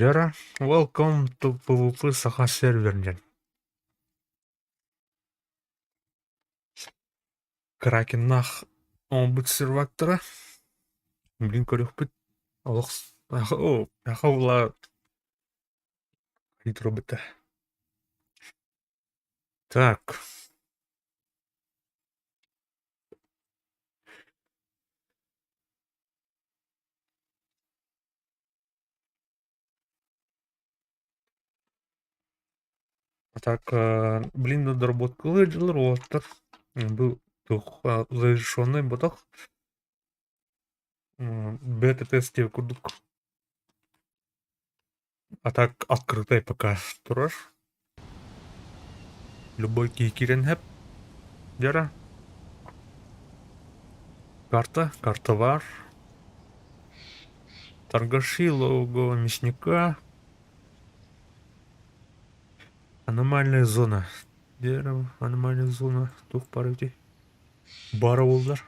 Дера, welcome to PvP Saha серверден. Кракеннах омбыт сервактора. Блин, көрөкпүт. Алыкс. О, яхавла. Хитробота. Так. Так, блин, на доработку ротор. Был тух завершенный ботах. Бета-тесте кудук. А так, открытый пока тураж. Любой кикирен хэп. Дера. Карта вар. Торгаши, лого мясника. Аномальная зона. Дерево, аномальная зона. Тух парыти. Бары болдар.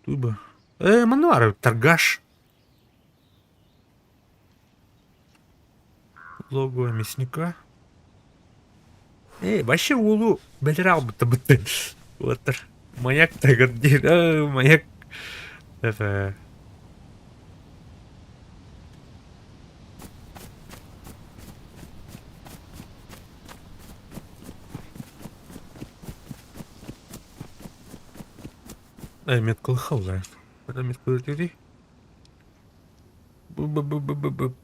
Туба. Мануары, торгаш. Лого мясника. Вообще улу белерал бы. Вот. Маяк тагер. Маяк. Это... Меткал хавла. Это меткал тюри. Бу-бу-бу-бу-бу-бу.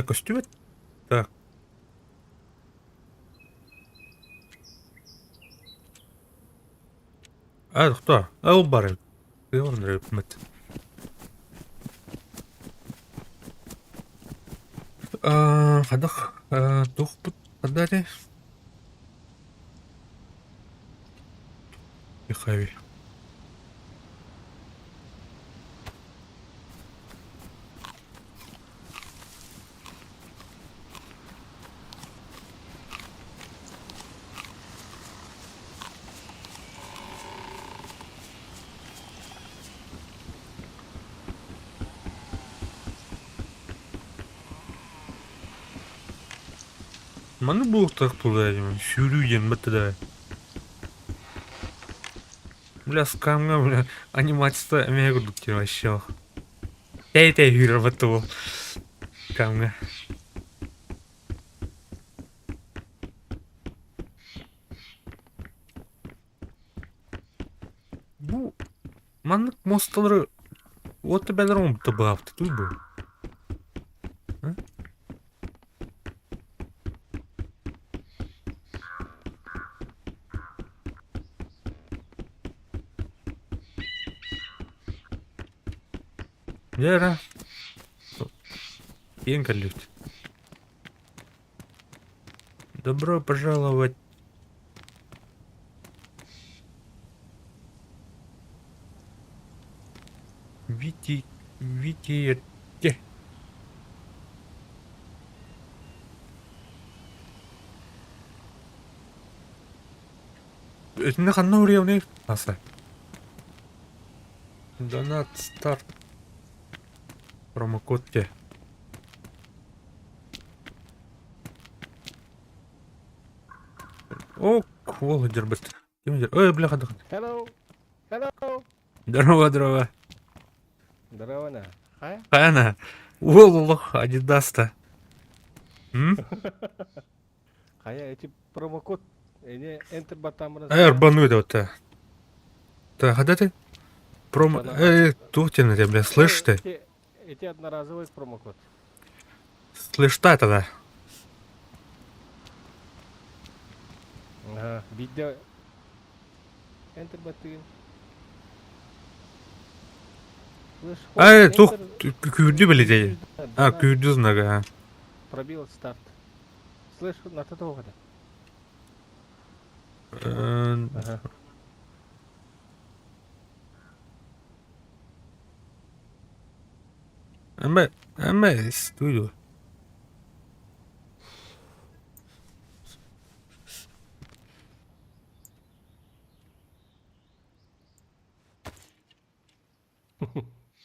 Костюм? Так. Кто? Элбары. Элбары. Хадах. Тух подали. Ихави. Маны булык так туда, сюрюген бітті. Бля, скамга, бля, анимация мега дуктер вообще. Тей юра бітті. Скамга. Бу, маннык мосталары, вот ты бәдірім бітті бағапты, туй бұл. Дера. Енкалют. Добро пожаловать. Вити. Это на канал реальный. Аса. Донат старт. Промокод те. О, квола дербет. Бляха, да. Hello. Здорово. Здорово, на. Хана. Вололох, адидаста. Хая, эти промокод. Ini enter батамрас. Арбану это вот. Так, а ты? Тухтин тебя, бля, слышь ты? Эти одноразовый промокод. Слышь, что это, да? Ага, видео. Enter батын. Тух, кюрдю, блядь. Кюрдю знага. Пробил старт. Слышь, на того года. Ага. Ама, студио.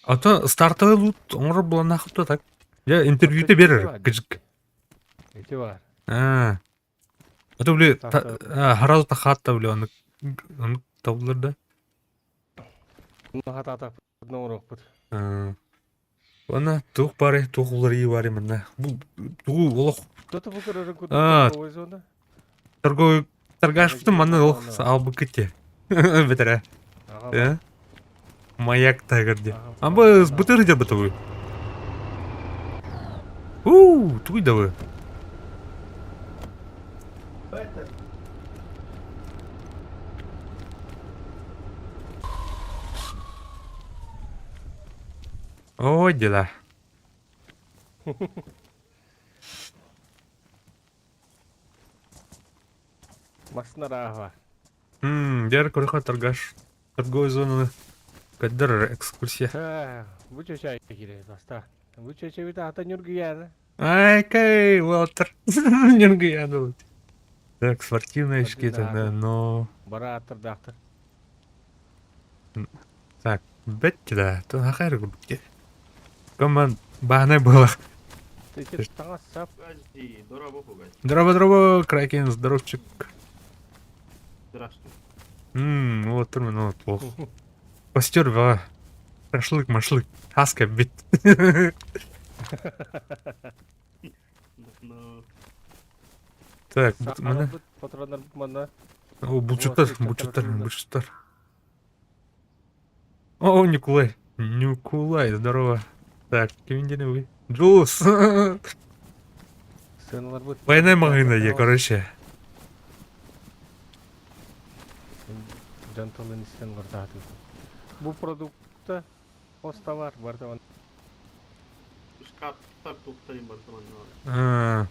Ата стартовый лут оңыр бұлан ақыпты так. Я интервьюде берер, кіжік. Эти бар. Ата біле, харалы тақатта біле, оны табылыр да. Ну хата атап норок бут. Оны туқ бары, туқ ұлар ей бары мында. Бұл туғы олық Кто-то выкорырын куды А. торговый зона. торгашыптың манда ол албы кетте. Бітірі. Ага. Маяк тағырды. Ага. Амбы бұтыр де бұты вы. Туй да вы. О, дела. Машина рага. Дер көріға торгаш. Торговый зонаны. Кәдір экскурсия. Вы чё чай кире баста. Вы чё чё вита ата нюргы яна. Ай, кай, Уолтер. Нюргы яду. Так, спортивная шкета, да, но... Бараттыр дактыр. Так, бәтті да, то ақайры күрдікте. Коман бағанай болақ. Ты че таңа сап. Подожди, здорово, пугать. Здорово, Кракен, здоровчик. Здравствуй. Вот тұрмын, вот, плохо. Постер, ба. Шашлык, хаска бит. Ну, Так, Сақары мына... бұт, патрондар бұт манда. О, бұлчықтар. О, Николай, здорово. Так, кемендені вы. Джулс. Сыналар бұт. Война мағына е, короче. Жантылын істен қыртаты. Бұл продукты осталар бартаван. шкафтар тоқтайын бартаман. А,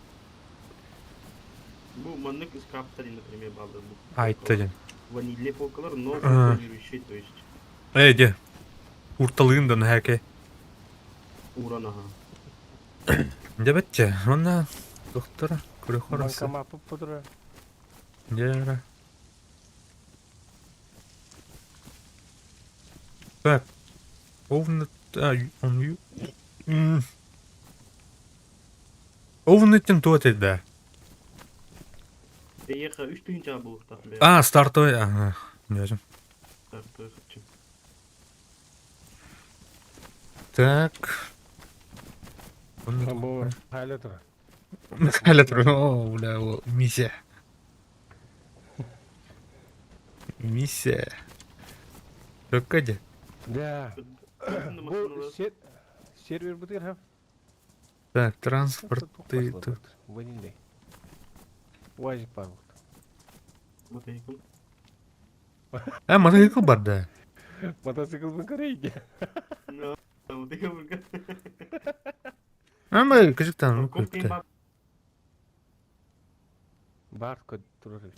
Бұл маннык шкафтары, например, балды. айтты ден. Ванилия полкалар, но А. функционирующий, то есть Де, урталығын да нәке. уран, ага. Де бәтте, онна доктора, көрі қарасы. Банкама пұп бұдыры. Дера. Так, овны... он ю... Овны тен туат еді. Еха, үш түйінча болуқтақ бе. Стартовый, ага, дежім. Стартой хочу. Так. Бұл әлі тұр. Әлі тұр, бля, о, миссия. Көкке де. Да. Бұл сервер бұдыр, ха? Так, транспорты... Ванилей. Уазик бар бұд. Мотоцикл. Мотоцикл бар, да. Мотоцикл бұн көрейді. Мотоцикл бұрға. Май, кажықтан, ну, Компейн көпті. бар. Бар көд тұрыр.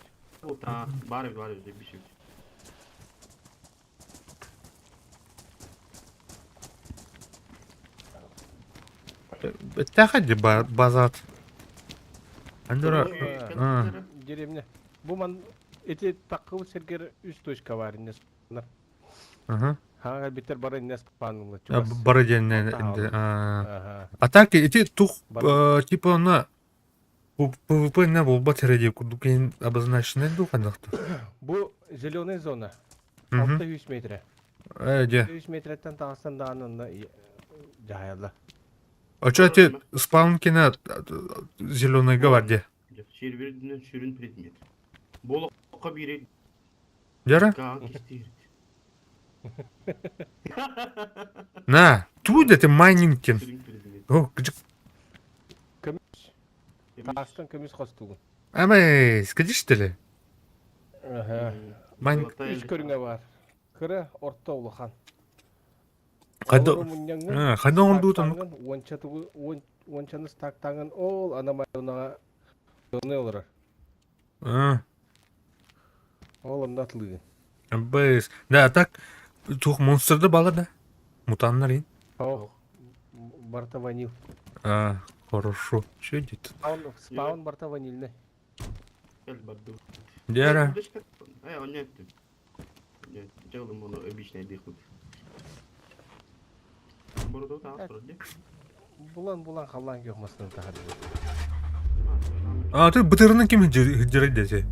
Барып, деп бішіп. Тәхәді базат. Андыра... Деревня. Бұл ман эти таққы сергер үш точка бар инес. Ага. Хаңа битер бара инес панылы. Бары ден... Ага. А так, эти тух, типа, на... ПВП не был батарея, кудукин обозначенный дух, Бұл зеленый зона. Мгм. 600 метр. Де. 100 метрден тағыстан да анында жайылы. А чё эти спаунки на зеленой гвардии? Серверден сүрін предмет. Болыққа береді. Дера? Ға кестер. На, тут это майнингтен. Сүрін предмет. О, кыжык. Тағыстан көмес қостуғы. Амай, скажи, что ли? Майн... Үш көріңе бар. Кірі орта ұлыған. Қайда он дутан? Ончаны стактаңын ол анамай онаға жоны олырыр. Ол ымдатылығы. Бэйс. Да, так, тух монстрды бала да? Мутаннар ин? Ау, барта ванил. Хорошо. Чё dit? Спаун барта ванильный. Кәл барды. Дера. Он не етті. Жалым оны обычный дехут. Burada da sonra de. Булан қалан кеғмасынан тағады. А, ты бытырынан кем хыджырай десе?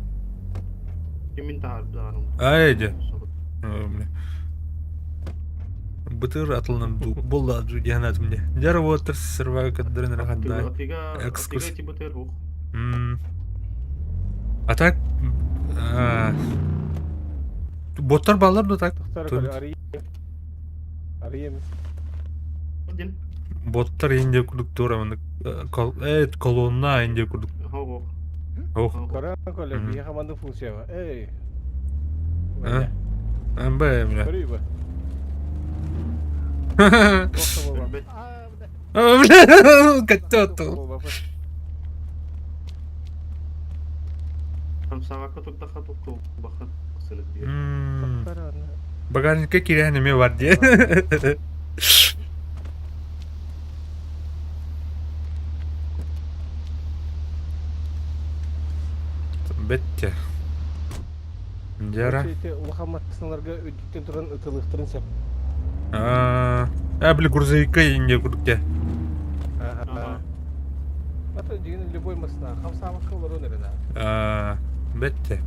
Kimin taarruz anım? Айде. Бытыр атылынан болды аджу диханат мне. Жары отыр сырва кадырын рахандай. Экскурс. Atiga tiba teruk. А так... Боттар балар да так. Тұқтары арыем. Din. Боттар енде күрдік турамын. Колонна енде күрдік. Hau. Ох. Кара коле бия хаманды функцияға. Эй. Бә, бля. Көрей ба. Bet. Бля, каттату. Там савака тут даха тут бахан. Сынып бир. Багажникке кире неме бар де. Бетте. Жара. Лохаматсыларға өттен тұран ытылықтырын сәп. Бля, грузовикка енде күрдікте. Ата деген любой масына, қамсамақ қылыр өнеріна. Бетте.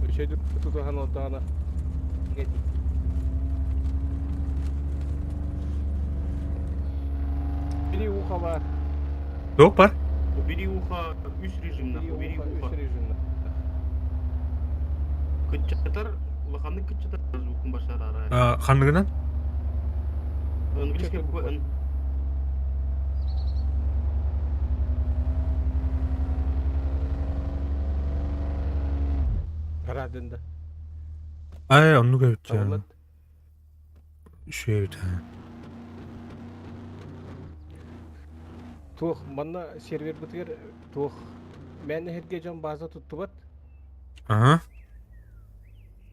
Өшеді тұтыған отағына. Бiri уха var. Yok var. Biri uha üst rejimde. Biri Biri уха үш uha. режимді. Kıçatar. Lakanlı kıçatar. Звукun başlar ara. Хандығынан? İngilizce bu ın. Радында. Onu görüp Тавылат. canım. Şey Тух, манна сервер бітігер, тух. Мәні хетке жан база тұтты бат. Aha.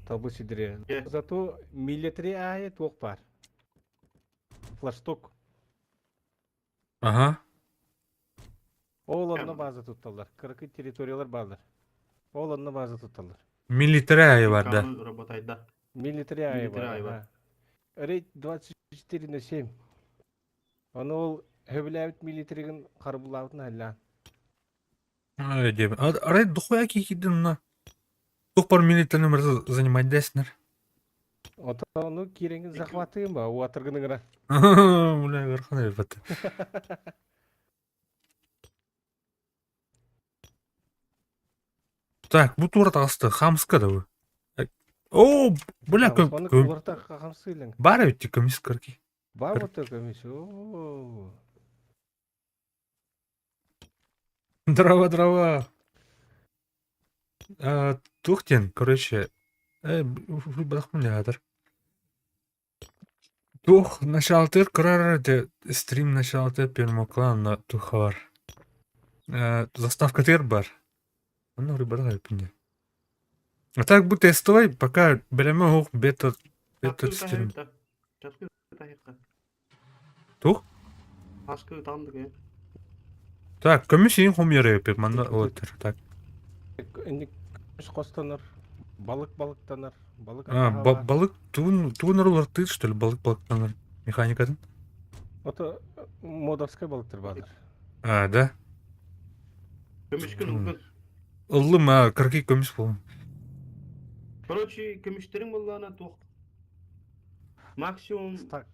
Табы сидіре. Е. Зато милитари ае тух бар. Флашток. Aha. Ооланна база тұтталар. Кыркы территориялар балар. Ооланна база тұтталар. Military ayı var da. Kanun robotayda. Милитари ае Милитари ае бар. бар. Рейд 24/7. Оны ол хөбіләбіт милитаригін қарбылауытын әлі. Öyle diye. Araya dokuya ki gidin na. Çok par military номер занимать десінер. Ота оны кереңін захватыйын ба, уатыргының ра. Бля, гархан әлбәтті. Так, bu турат асты. Хамска да bu. О, бля, Оны кылырта қақамсыйлың. бар өтті көмес көрки. Бар ота көмес. Ооо. Дрова. Тухтен, короче. Бахмын ядыр. Тух, началтыр, кырар, стрим началтыр, пермоклан на тухар. Заставка тер бар. Оны рыбарға өпінде. А так bu тестовый, пока білімі оқ бета түстерім. Çatkı tahirka. Тух? Askı tanıdık ya. Так, көмес ең хом ері өпек, манда олатыр. Так. Инде қостанар. Балықтанар. Балык. Балык, туыныр олар тыд, что ли, балықтанар. Механикадан? Ота модовскай балықтар бадыр. Да. Kömüşkün ılgın. Ұлым, кірки көмес болым. Короче, kömüşlerin bollağına toq. Максимум это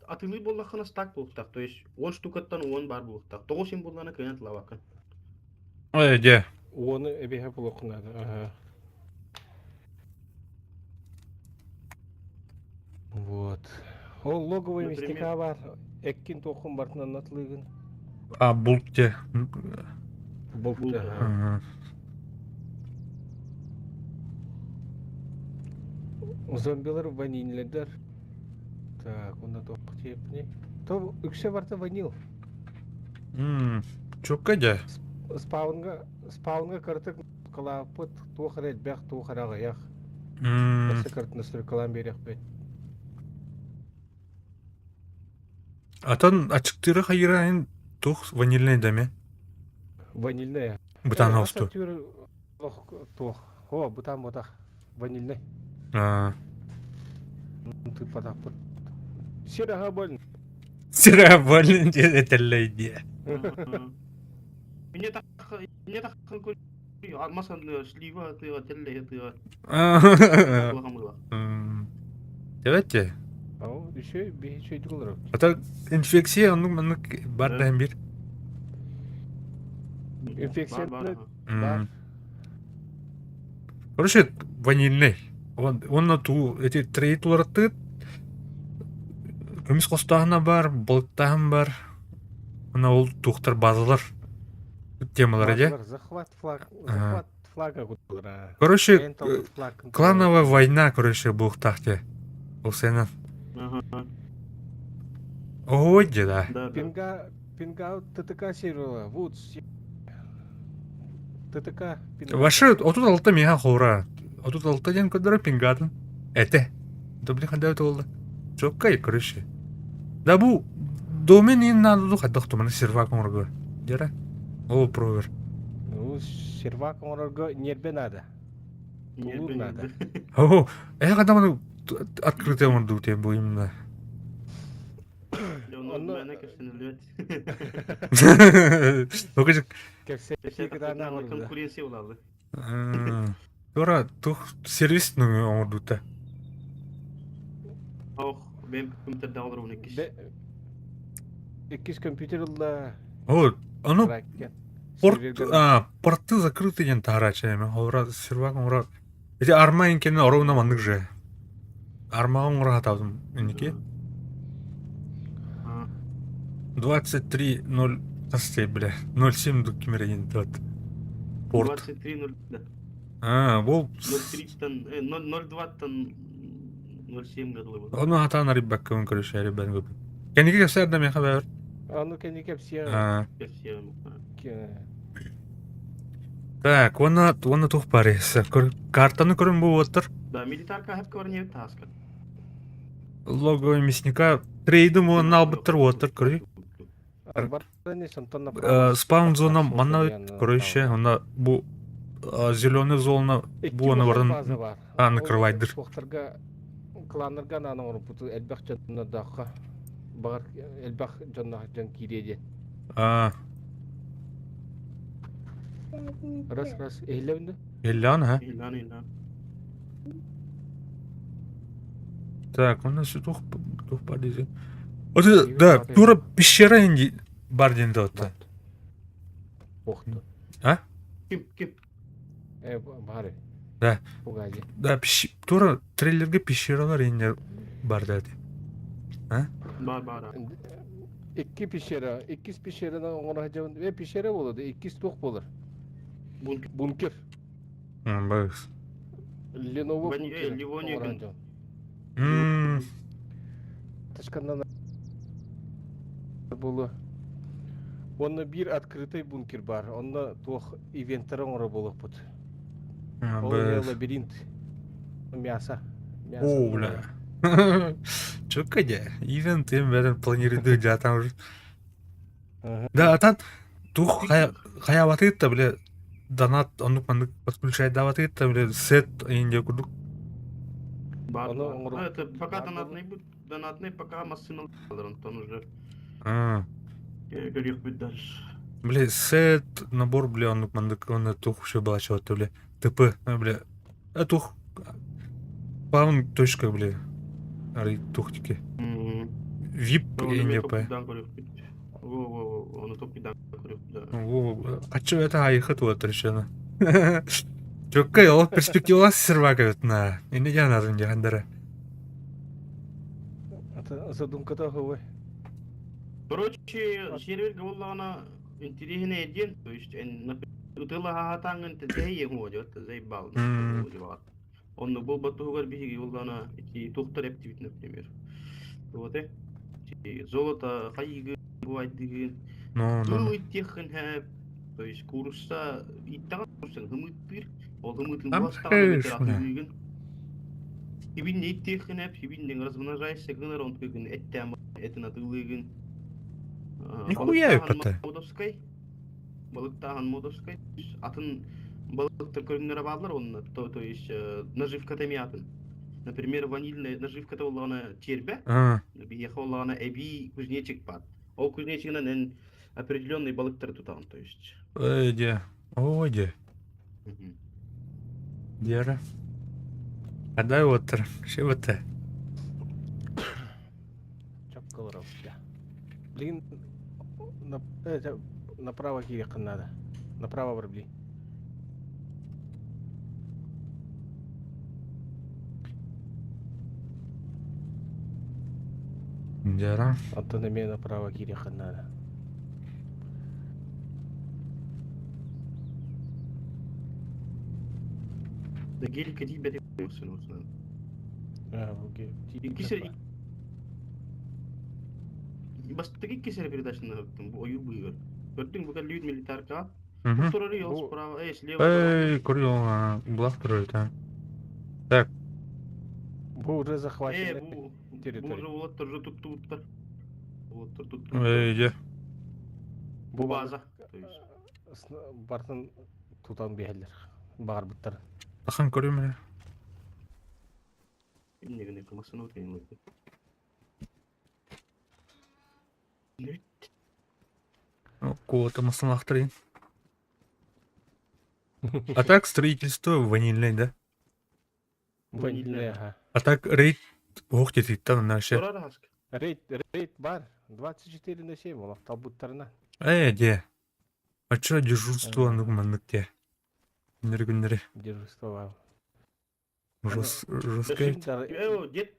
атылы боллахына стак болуктак. То есть 10 штукаттан 10 бар болуктак. 9 сен боллана кыйнат лавакын. Де. Оны эбеге бұл оқынады. Вот. Ол логовый Например? мистика бар. Эккин тоқым бартынан атылыгын. Бұлт де. Болтты. Зомбилар ванильдер. Так, оны тоқ тепіне. То үксе барта ванил. Чөпка де. Спаунга картык калапыт тух рет бәқ тух арага яқ. Осы картына сүр калам берек бет. Атан ачықтыры қайырайын тух ванильный дәме. Ванильная. Бұтан ауысты. Тух. О, бұтан ботақ. Ванильный. Ты подақ бұт. Сераға болын. Сиравалин этеллейди. Мне так алмасан слива тыга телле тыга. Давайте. Ау, еще бейчу идулар. Это инфекция, он бардан бир. Инфекция. Короче, ванильный. Он на ту эти трейтуларды көміс қостағына бар, болттағын бар. Ана ол тухтар базалар темалар, да? Захват Ага. флага гудулар. Короче, клановая война, короче, был в тахте. У сына. Ой, да. Да. Пинга ТТК сервера. Вудс. ТТК. Ваши, отут алты мега хора. Отут алты ден көдірі пингатын. Әте. Добли қандай өті олды. Чоккай, короче. Да бұл домен ең надо қаддық тұманы сервак оңырғы. Дера? Ол провер. Ну, сервак онорго нербе надо. Тулу надо. О, қадаманы открытый оңырды өтем бұл именно. Окажек. Конкуренция улады. Тора тух сервис оңырды өті. Ох, мен компьютерде алыр оны киш. 2 компьютерла. О, оно порты закрыты ген тарачайме. Олра сервак оңыра. Эти арма инкені оровна мандық же. Арма оңыра атавдым. Енеке? 23.0 тастай, бля. 07 дук кемереген тат. Порт. 23.0. Бұл... 0.30-тан, 0.20-тан 0.7 гадылы болды. Оны атан арибак көмін көріші әрібән көбі. Кәнеге кәпсі әрді мен қабар? Ану кәне кәпсия. Так, оны тұқ бар есі. Картаны көрін бұл отыр. Да, милитарка хәп көріне таска. Лого мясника трейдім оны албыттыр отыр, көрі. Спаун зона манна өт, көріші. Оны бұл зеленый зона бұл оны бардын накрывайдыр. Кланырга наны орын бұты әлбәқ жанына даққа. Бағар әлбәқ жанына жан киреде. Раз, эйләуінді? Эллян, ха? Илан. Так, у нас тух бар дейсі. Оты, да, тура пещера енді бар дейінді отты. Оқты. А? Ким? Бары. Да. Пугази. Да, тура трейлерге пещералар енді бар дәді. Бар. 2 пещера, 2 пещераны оңыра жауын. Пещера болады, 2 тоқ болыр. Бункер. Бағыз. Леново бункер. Ливония. Ташканнан болы. Онна bir открытый бункер бар. Онна тоқ ивенттер оңыра болық бұд. Ол лабиринт. Мясо. О, бля. Чөкка де. Ивент ем бәрін планиринді жатан уже. Да, атан тух хаяватыйт-то, бля, донат, онук-мандык подключай даватыйт-то, бля, сет инде кудук. Бар. Это пока донатный, пока массыны алырын, тон уже. Көрек бүт дальше. Бля, сет, набор, бля, онук-мандык, оны тух еще была чего-то, бля. ТП, бля. Тух. Паун точка, бля. Ары тухтики. Вип инде па. Оны топидан көрек, да. Қачы өті айықыт отыр шыны. Чөккай, ол перспективалас сервак өтіна. Ені жанадың жағандары. Задумката ховай. Короче, сервер голлана интересный один, то есть утыла хатангын тезей егодет, тезей бал. Он был батугар биги голлана эти тухтар активит, например. Вот золото хайгы бывает деген. Ну техен хэп, то есть курса иттаган курсын хымыт бир, ол хымытын бастаган деген. Хибин не техен хэп, хибин размножайся гынар он кыгын эттем этин атылыгын. Нихуя өппәті. Балықтаған модовскай. Атын балықтар көрінер абадылар онына, то есть наживка тәме атын. например, ванильная наживка-то улана тербе, А, биеха улана эби кузнечик пат. Ол кузнечигинен определенный балыктар тутан, то есть. де. Де. Мгм. Дера. Адай отыр. Ше бітті. Çok kılırım ya. Блин, направо киреқін надо. Направо бір блин. Дера. Антон мен направо киреқін надо. Да гелика дибе де мусун. Буге. Кисер бастыгы кисер передачаны бу оюр буйгар. Көрдүң бу лүйд милитарка. Мгм. Второй рел Бу- справа, слева. Эй, курил, булак тұрыр, та. Так, Бұл уже захваченный Бу территория. уже вот тоже тут туттар. Вот тут. де. Бу база. То есть Бартын тутан бейхелер. Бағар бұттар. Тахан көрі мені. эмнегене кылмасын өтейин лойду. Кого-то масын лақтырайын. А так строительство ванильный, да? Ванильная, ага. А так рейд оқ детейді да мына ше. Турар аск. Рейд бар. 24/7 олақ талбуттарына. Де. А чё дежурство нұғмандық де? Күндері. Дежурство бар. Жестко ет. Дед.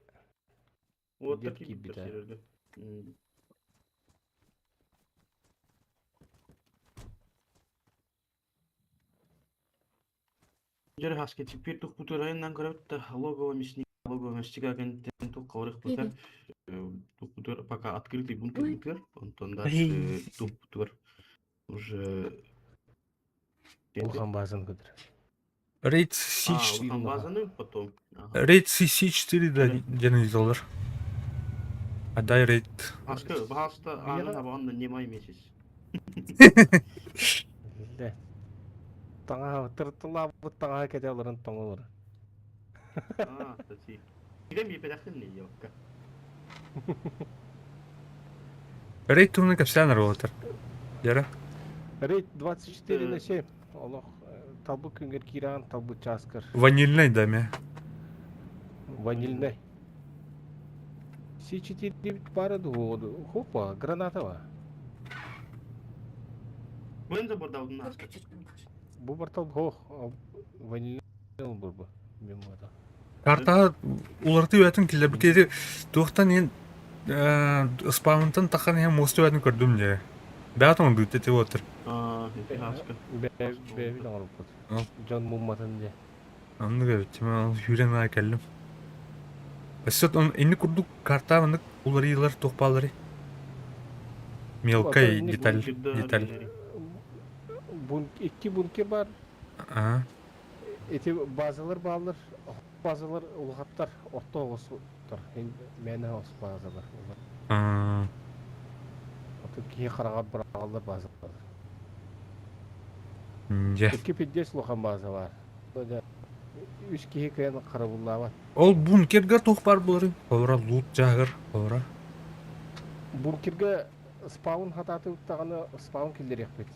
Вот Дед такие кибит, да. серверы. Жер хаски теперь тух путу районнан көрөт логово местика агенттен тух каурых путер. Тух путер пока открытый бункер. Онтон дальше тух путер уже Улхан базын көдір. Рейд Улхан базаны потом. Рейд C4 да денизолар. А дай рейд. Аскы баста аны табанды немай месяц. Де. Таңа тыртыла бұт таңа кәде оларын тоңылыр. Тати. Идем епедахын не ёкка. Рейд туны капсянар олатыр. Дера. Рейд 24/7. Олық талбы күнгер киран, талбы часкар. Ванильный да ме. Ванильный. C4 бар еді оды. Хопа, граната ба. Мен за бордалдын аска. Бұл бар талбы хоқ. Ванильный бұл бұл. Мен бұда. Карта уларты өтін келді. Бір кезде тоқтан ен спамынтын таққан ен мосты өтін көрдім де. Бәт оны дүтті те отыр. Аска. Бәбі даңыр бұд. Ал. Жан мұмматын де. Анны көбетті мен үйрен ай кәлім. Басет он әйні күрдік карта мындық улары елар тоқпалары. Мелкай деталь. İki bunker var. А, Eti bazılar bağlar. Bazılar ulgatlar. Orta olsun. Mene olsun bazılar. а, Otur ki karağa bırakırlar bazılar. де. İki piddes lokan bazı var. Böyle üç kişi kayan karabullar var. Ол бункерге тоқпар бұлары. Олара лут жағыр. Олара. Bunkerge spawn hatatı tağını spawn killer yapıyor.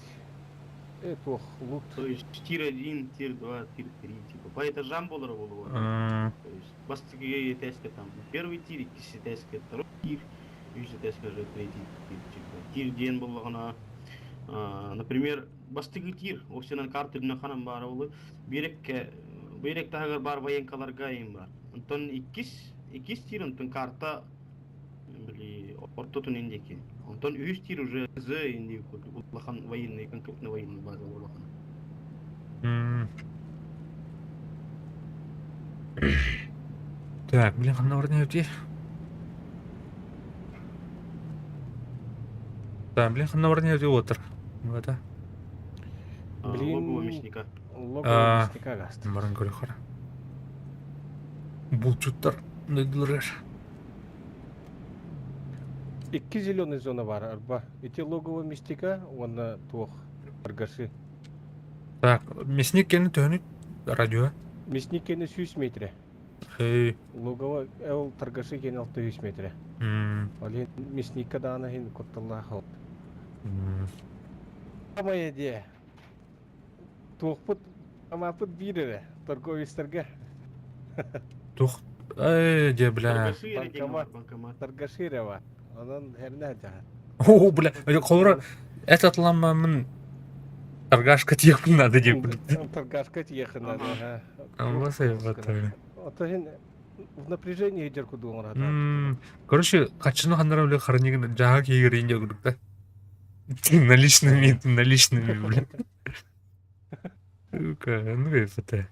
Evet o loot. То есть тир 1, тир 2, тир 3, типа по этажам болары болуы. А, То есть бастыгы теске там первый тир, иккиси теске, второй тир, üçüncü теске же третий тир, типа тир ден болугана. Например, бастыгы тир, осенен карты дүнө ханам бары болу. Берек тагыр бар военкаларга эм бар. Онтон иккис тир, онтон карта били ортотун индеки. Онтон үз тир уже з инди улахан военный, конкретно военный база улахан. Так, блин, қандай орын өте? Так, блин, қандай орын өте отыр? Вот, Логово мясника. Logo mistika gastı. Барын көрі қара. Бұл чуттар дөйділер. İki zilyon zona var arba. Эти логово мистика, оны тух аргасы. Так, мясник кені төніп радио. Мясник кені 100 метре. Хей. Лугово эл торгаши кен 600 метре. Олин мясника дана хин котталла хол. Самая идея. Тухпут амапут бирере торговецтерге Тух. Де, бля. Торгаши или банкомат. банкомат. торгаширева. Онан херне жаха. О, бля. Колора этот ламамын торгашка тиеп надо деп. Торгашка тиехна да. Амбасы батыр. Ото хин в напряжении идерку думара. Короче, качыны ханара бля харнигин жага кийгерин жогдук да. Наличными, бля. Сука, ну это.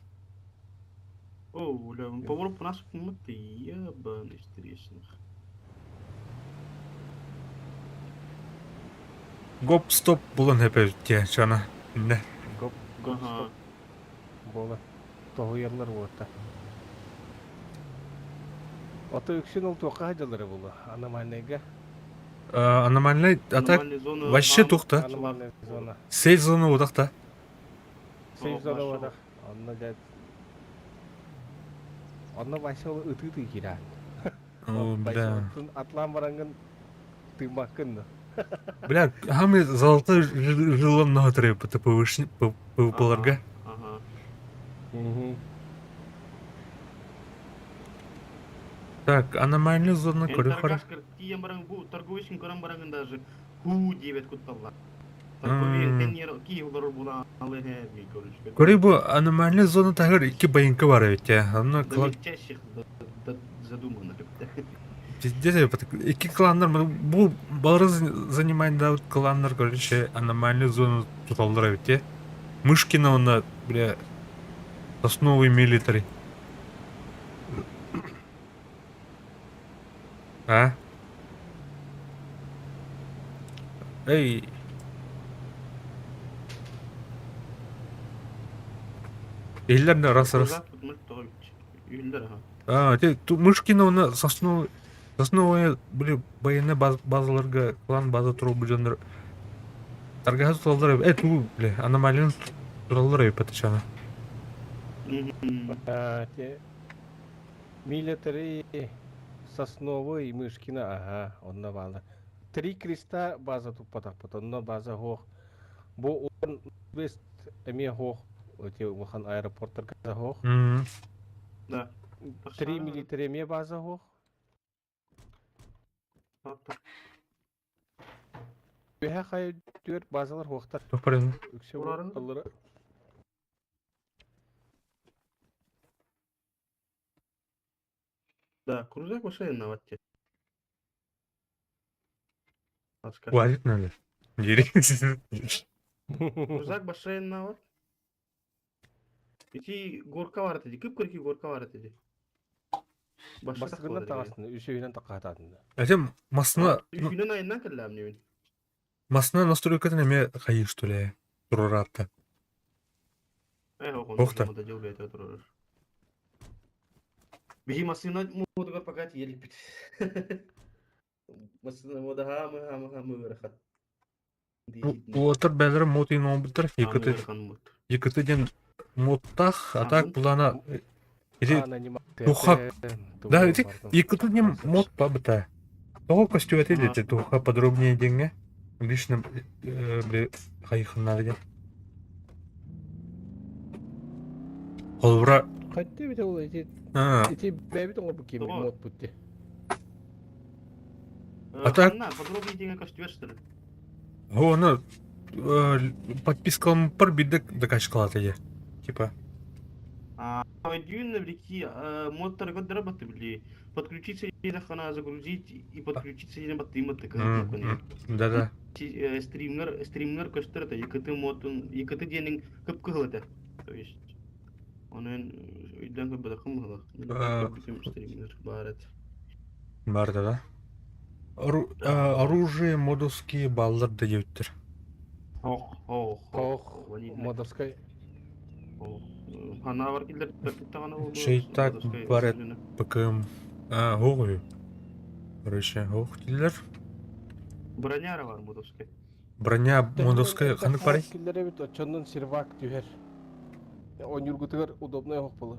О, бля, поворот по нашу комнату ебаный интересно. Гоп-стоп булын хепе те чана. Не. Гоп Ага. бола. Тогу ярлар болта. Ото үксүн ол тока хажалары болу. Аномальныйга. Аномальный атак Нормальная зона. вообще тухта. Аномальная зона. Сейф зона удакта. Сейф зона Машал. вада. Онно дед. Онно башыл ытыты кира. О, бля. Атлан барангын тымакын. Бля, хамы золотой жилом на отрыве по ПВП-ларга. Ага. Так, аномальный зона көрі қара. Торгашкар тием баран бу торговый көрөн баран даже ху дебет кутталла. Торговый тенер ки улар була алеге би көрүшкө. Көрі бұл аномальный зона тағыр 2 байынка бар ведь, Аны клан... Чаще задумано как-то. Где-то 2 кландар, бұл бары занимает да вот кландар, короче, аномальный зону туталдыра ведь, Мышкина она, бля, основы милитари. А? Эй! Елдерді раз-раз. Үйлер, ага. Мышкина оны сосновая, бля, баяны базаларға, клан база тұру бұжандар. Таргазы тұралдыр, ту, бля, аномалин тұралдыр патычана. Милитари Сосновый и Мышкина, ага, онна база. 3 креста база тут потапот, онна база хох. Бо он вест эме хох, оте ухан аэропорттар каза хох. Да. 3 милитари эме база хох. Беха хай дүр базалар хохтар. Топарен. Үксе Оларын? аллары. Да, крузак машина ватте. Варит надо. Дери. Крузак машина ват. Ити горка бар эти, кып көрки горка бар эти. Басыгынан тағасын, үшеуінен тақататын. Әтем, масына Үйүнөн айынан келем мен. настройкатын эме қайы, что ли, тұрыратты. Охта. Мода жол бете турар. Бии машина модуга пакат елик бит. Машина мода хамы рахат. Отыр бәлірі мотын он бұлтыр, екіті ден моттақ, атак бұлана... Туха. Да, екіті ден мот па бұта. Тоғы костюм әтеді, туха подробнее денге. Лично қайықынлары ден. Қолбыра... Қатты бете ол, эти бәбіт оңы бұл кемі мод бұтте. Атак. Подробнее денге костюм әштірі. Оны подпискалым пар бидек докачкалат эди. Типа. Дюйн навреки мотор год работы были. Подключиться и хана загрузить и подключиться и батимат такая. Да-да. Стример костер это якты мотон, якты денег кыпкылыды. То есть onun үйдөн көп бадакым стример барат. Бар да. Оружие модовские баллар да жептир. Модовскай. Ана бар килдер тагана болду. Шейтак барет ПКМ. Ой. Короче, килдер. Броняра бар модовская. Броня модовская кандай бар? Килдер бит очонун сервак түһер. Он юргутыгар удобный хок болу.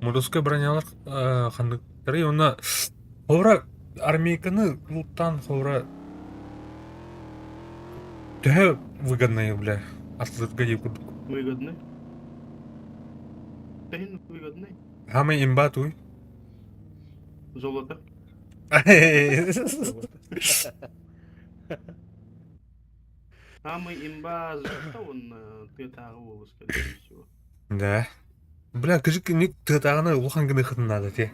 Модуска бронялар хандыктары онна хора армейканы луттан хора төһө выгодные, бля. Аслырга деп курдук. Выгодный. Тахин выгодный. Хамы имба туй. Золото. Самый имба золото, он ты тагы скорее всего. Да. Бля, кыжык ник тытаганы улхан гыны хытын надо те.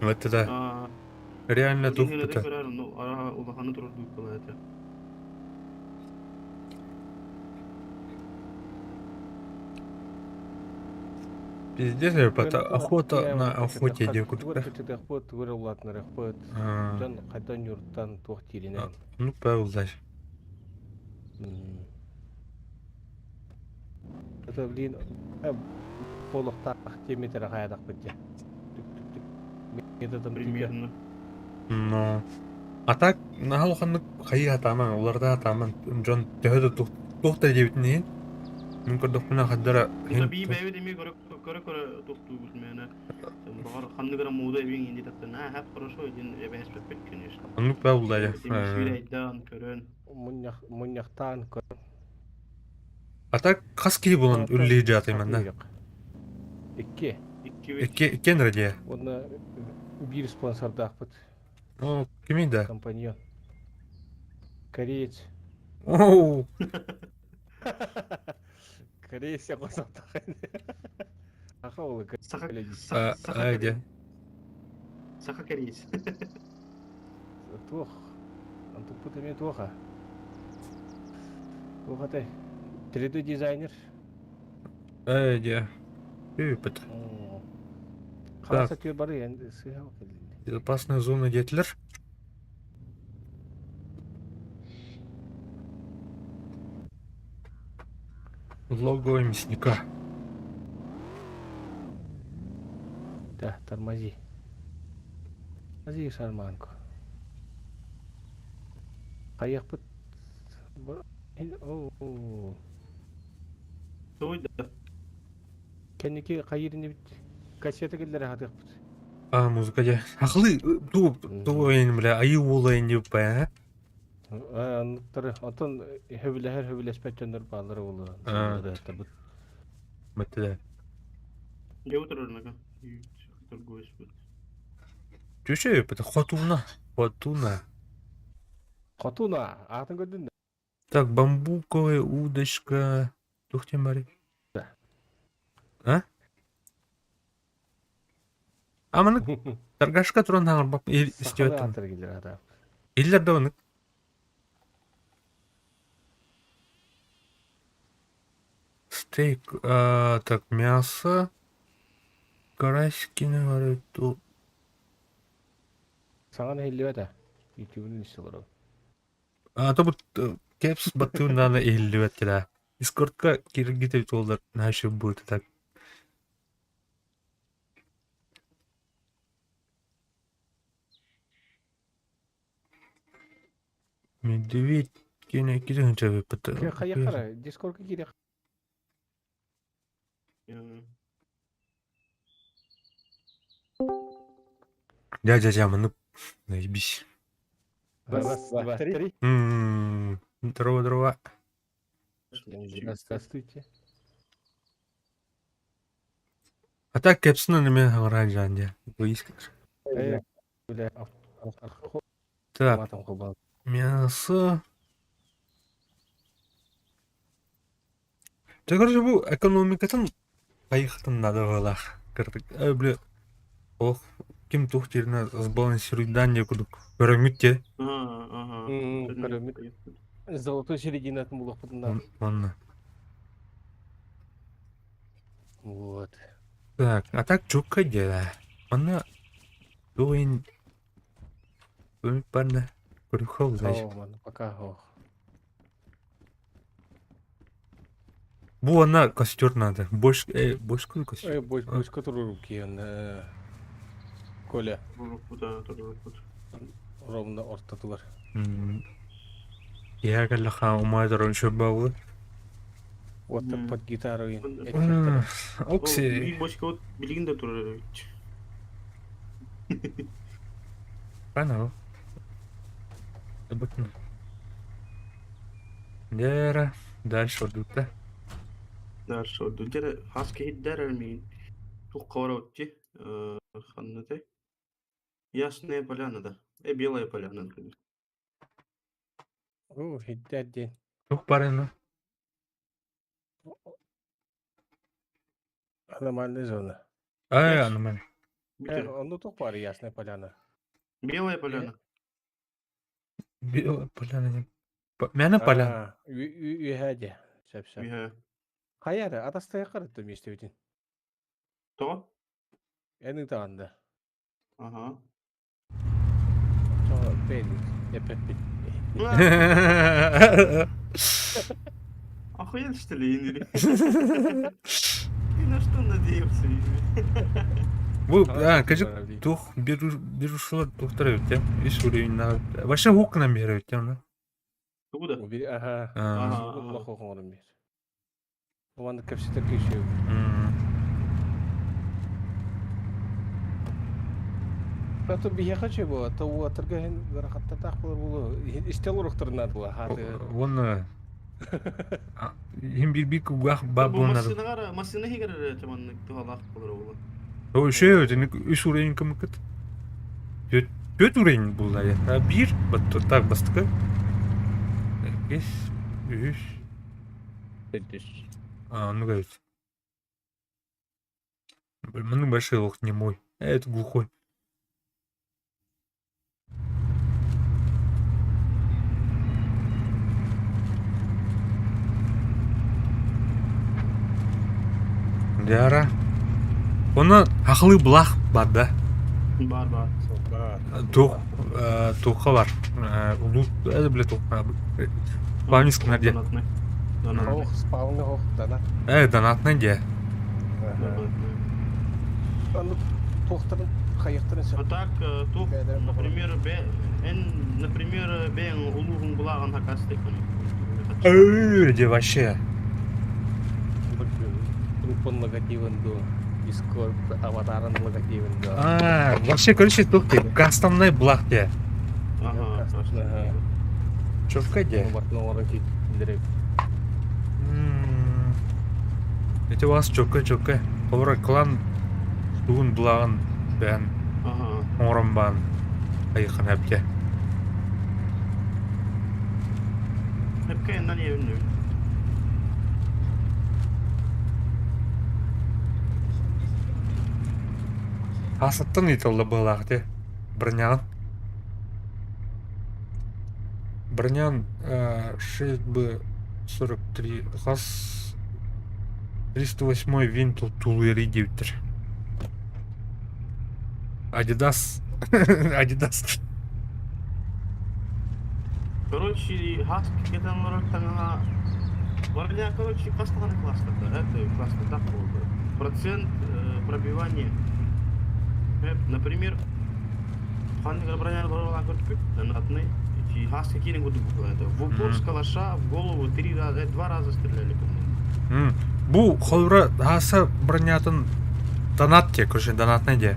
Вот это реально тух Ингилде это. көрөр, ну ара улаханы турдук була это. Пиздец, охота на охоте деп курдук да. Тахпот вырылатны рахпот. Жан кайдан юрттан тух тиринен. Ну, паузай. Это блин полукта теметер каядак битте. Методом Примерно. Но. А так, нахал ханнык хайы атаман, уларда атаман, жон төһөдө тухта дебитни. Мен көрдүк мына хаддара. Это би бэби деме көрө тухту билмене. Багар ханныгара мода бин инде таттан. Хап хорошо дин эбэс пепет конечно. Ну, паузай. Сирайдан көрөн. Муньяктан А так, хаски болон үлли жатайман да. Икки. Кен радия. Оны бир спонсор дақпыт. О, кимин да? Компаньон. Кореец. Оу. Кореец я қосам тақайды. Аха олы Айде. Саха корейс. Тух. Антуппут еме туха. Тухатай. 3D дизайнер. Айде. Үпіт. Қаласа түйе бары енді сыйхау келді. Безопасная зона детілер. Лого мясника. Да, тормози. Тормози, шарманку. Қаяқ бұт. Оу. Той да. Кәнеке қайырыны біт. Кассета келдері хатық бұт. Музыка де. Ақылы, ту ойын, бля, айы олайын деп бай, Анықтары, отын хөбілеспәттендір бағлары олы. Бәтті да. Я утрорнака. Торгуюсь. Чөше өпіті, хотуна. Қатуна, атын көрдің да? Так, бамбуковая удочка. Тухтен бари. Да. А? Аманы торгашка туран таңыр бап істеуеттім. Сақалы келдер ата. Иллер да оны. Стейк, так, мясо. Карасикины бар өтті. Саған әйілі өті. YouTube-ның іші олар. То бұт кепс баттығынданы ейлі өтті да. Дискордқа киргите толдар нашы будет так. Медведь кене кирен жабы пыты. Қаяққара, Discord-қа керек. Дядя, мыны наебись. Раз, два, три. Дрова. Здравствуйте. А так кепсіні неме аңыран жанде. Так, мясо. Так, короче, бұл экономикатын қайықтын надо ғалақ. Кірдік. Бля, ох, кем тух жеріне сбалансирует дания күдік. Пирамид те. Пирамид. Золотой серединатын бұлық бұтында. Ладно. Вот. Так, а так чукка дела. Она дуин парна крюхов значит. Пока. Бу она костер надо. Больше какой костер? Больше который руки он Коля. Ровно ортатылар. Я говорю, ха, умайдер он еще был. Вот Мгм. под гитару ин. Окси. Бил бочка вот билигинде турар. Панал. Бутын. Дера. Дальше вот тут, да? Дальше. Дунтер хаски хиддер мин. Тух коворотти. Ханнате. Ясная поляна, да. Белая поляна, например. О, хиддерден. Тух барыны. Нормальная зона. Ай, Yes. анымен. Битер. Он тух бар Ясная Поляна. Белая поляна. Поляна не... Мәні поляна. Үйәде. Шәп-шәп. Миха. Қаяры, атастай қарытты мешті бетін. То? Әнің тағанда. Ага. Соға бәйдің. Епеп бит. Охуел, что ли, Инри? Ты на что надеялся, Инри? Бұл, кажет, тух берушылар тухтар өтем. Иш уровень. Вообще окна бері өтем, да? Куда? Ага. Ага. Лох оғырым бер. Оғанды көпсетер көшеу. Аты бия қачы бұл, аты ол атырға ғарақатта тақылыр бұл. Істел ұрықтырына бұл. Оны... Hem bir kugah Bu babonlar. masina higar çaman tuhalak bulur oğlu. O şey öyle, üç uğrayın kımıkıt. Dört uğrayın bulda ya. Bir, battı tak bastık. Beş, üç. Ну говорит. Блин, большой лох не мой. Это глухой. Яра. Оны ақылы бұлақ бар да. Бар. Тоққа бар. Әлі біле тоққа. По-английски наде. Хоқ, спауны хоқ, дана. Донатный де. Оны тоқтырын, қайықтырын А сәп. так, тух, например, бен улуғын бұлағын хакастык. Де вообще. Группан логотипын до. Дискорд аватарын логотипын до. Вообще, короче, тоқтай. Кастомный бұлақ де. Ага, Чөпқа де. Бартын оңырын кейтілдірек. Это у вас чөпқа. Олар клан туғын бұлағын бән оңырын бән айықын әпке. Әпке еннен евін. Асыттын етілді бұлақ де. Бронян 6B43 қас 308 винт тулыри дептір. Адидас. Адидас. Короче, хаск кетен olarak таңа броня, короче, кастаған класста. Это классно так болды. Процент пробивания. Например, ханнигар броня броня көртпек, донатный. И хаск кирин году это. В упор с калаша в голову 2 раза стреляли, по-моему. Бұл қолыра аса бронятын донат те, көрші донатный де.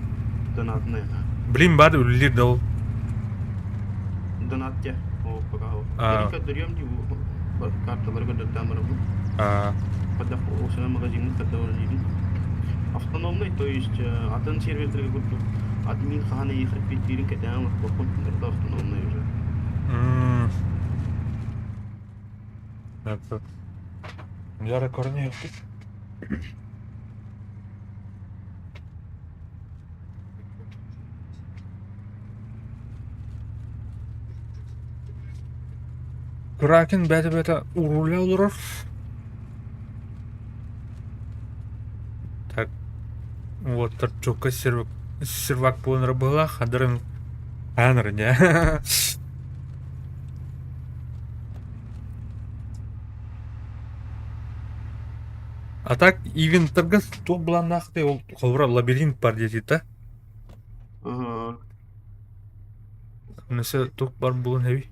Донатный. Блин, бар үлілер дол. Донат те. О, пока. Только даем его карталарға да тамыры бұл. Когда осына магазинный когда уже автономный, то есть атын сервердерге көріп админ ханы ехать беттерин кәдәң қорқынтында автономный уже. Это... Яра Корнеев. Кракен бәті уруля олырыр. Так. Вот чөкка сервак болыныр бұла, қадырын әнір, не? А так, ивенттарға то бұла нақты, ол қолыра лабиринт бар дейді, да? Ага. Несі тоқ бар болын әбей?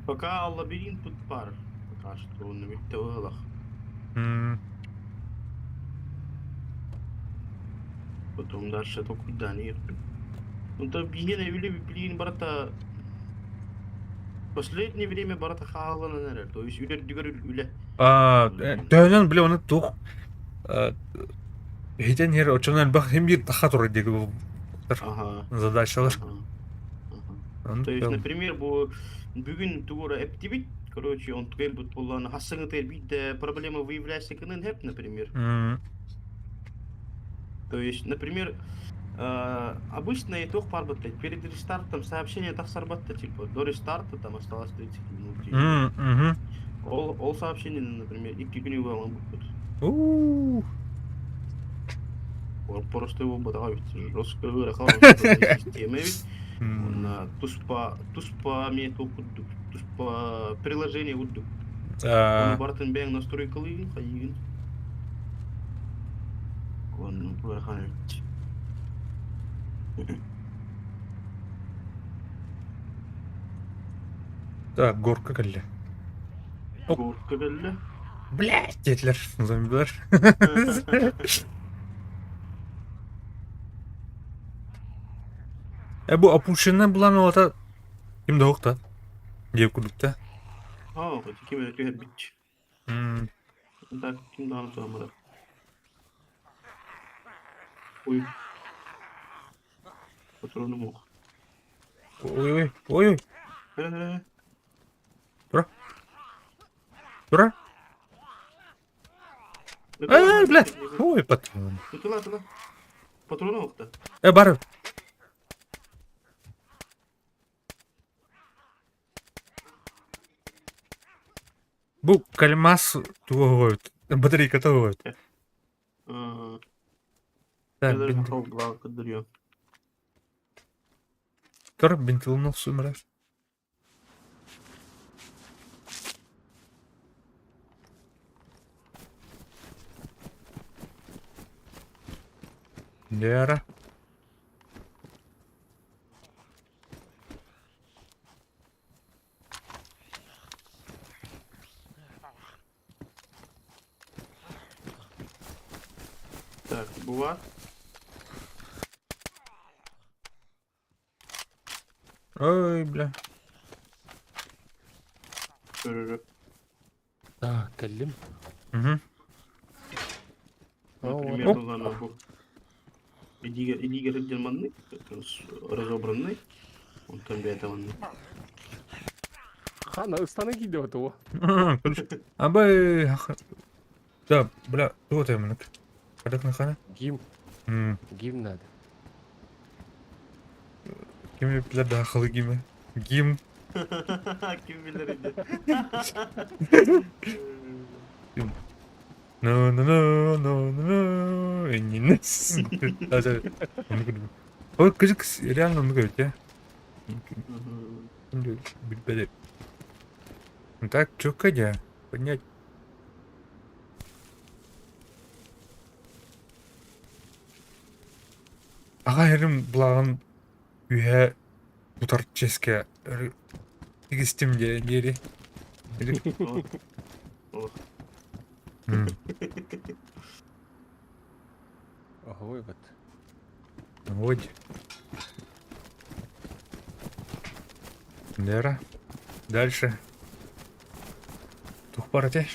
Пока лабиринт тут пар. Пока что он на металлах. Потом дальше только куда нет. Ну то бигене блин, брата. Последнее время брата хала на. То есть үле. Төнөн биле оны тух. Хитен хер очонан бах hem bir daha туры деги бу Ага. задачалар. То есть, например, бүгүн тугура эптибит, короче, он тугел бут болланы хасыңы тел бит проблема выявляется кынын хеп, например. То есть, например, обычно итог парбатта перед рестартом сообщение так сарбатта, типа до рестарта там осталось 30 минут. Ол сообщение, например, 2 күнү болған бут. Просто его бодавить. Жестко вырахал системы. Он туспа метод кудду. Туспа приложение кудду. Он бартен бен настройкалы хайын. Он вырахал. Так, горка келди. Горка келди. Блять, детлер, зомбилер. Bu опущенный буланы ата кимде окта? Деп кудукта. Вот ким это бит. Так, ким дан самара. Ой. Патроны мох. Ой. Тура. Блядь. Ой, патрон. Тыла. Патроны мохта. Бар. Bu кальмас тугойт. Батарейка тугойт. Так, бинт. Тура бинтилну сумра. Дера. Так, бува. Ой, бля. Так, калим. Например, был Эдигер Германный, разобранный. Он там бетованный. Хана ыстаны кийде оту. Абай. Да, бля, вот я мынак. Кадак на хана? Гим надо. Ким бля дахалы гиме? Гим. Ким билер иде. No. Энинес. Ой, кыжык реально он говорит, я. Бля. Так, чё кадя? Понять. Ага, ерім бұлағын үйе бұтар ческе тегістім дері. Ой, вот. Вот. Дера. Дальше. Тухпарате.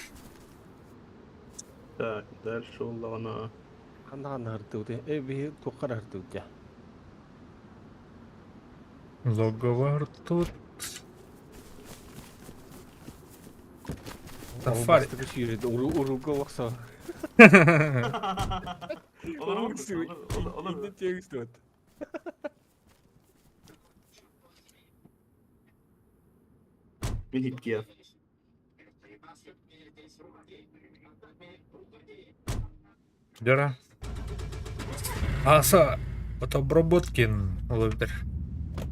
Так, дальше улана. Хана хартуде. Би тухар хартуде. Логовар тут. Тафари. Уруга вакса. Olur. İndi temiz dört. Bir hit gel. Дера. Аса. Вот обработкин. Ловитер.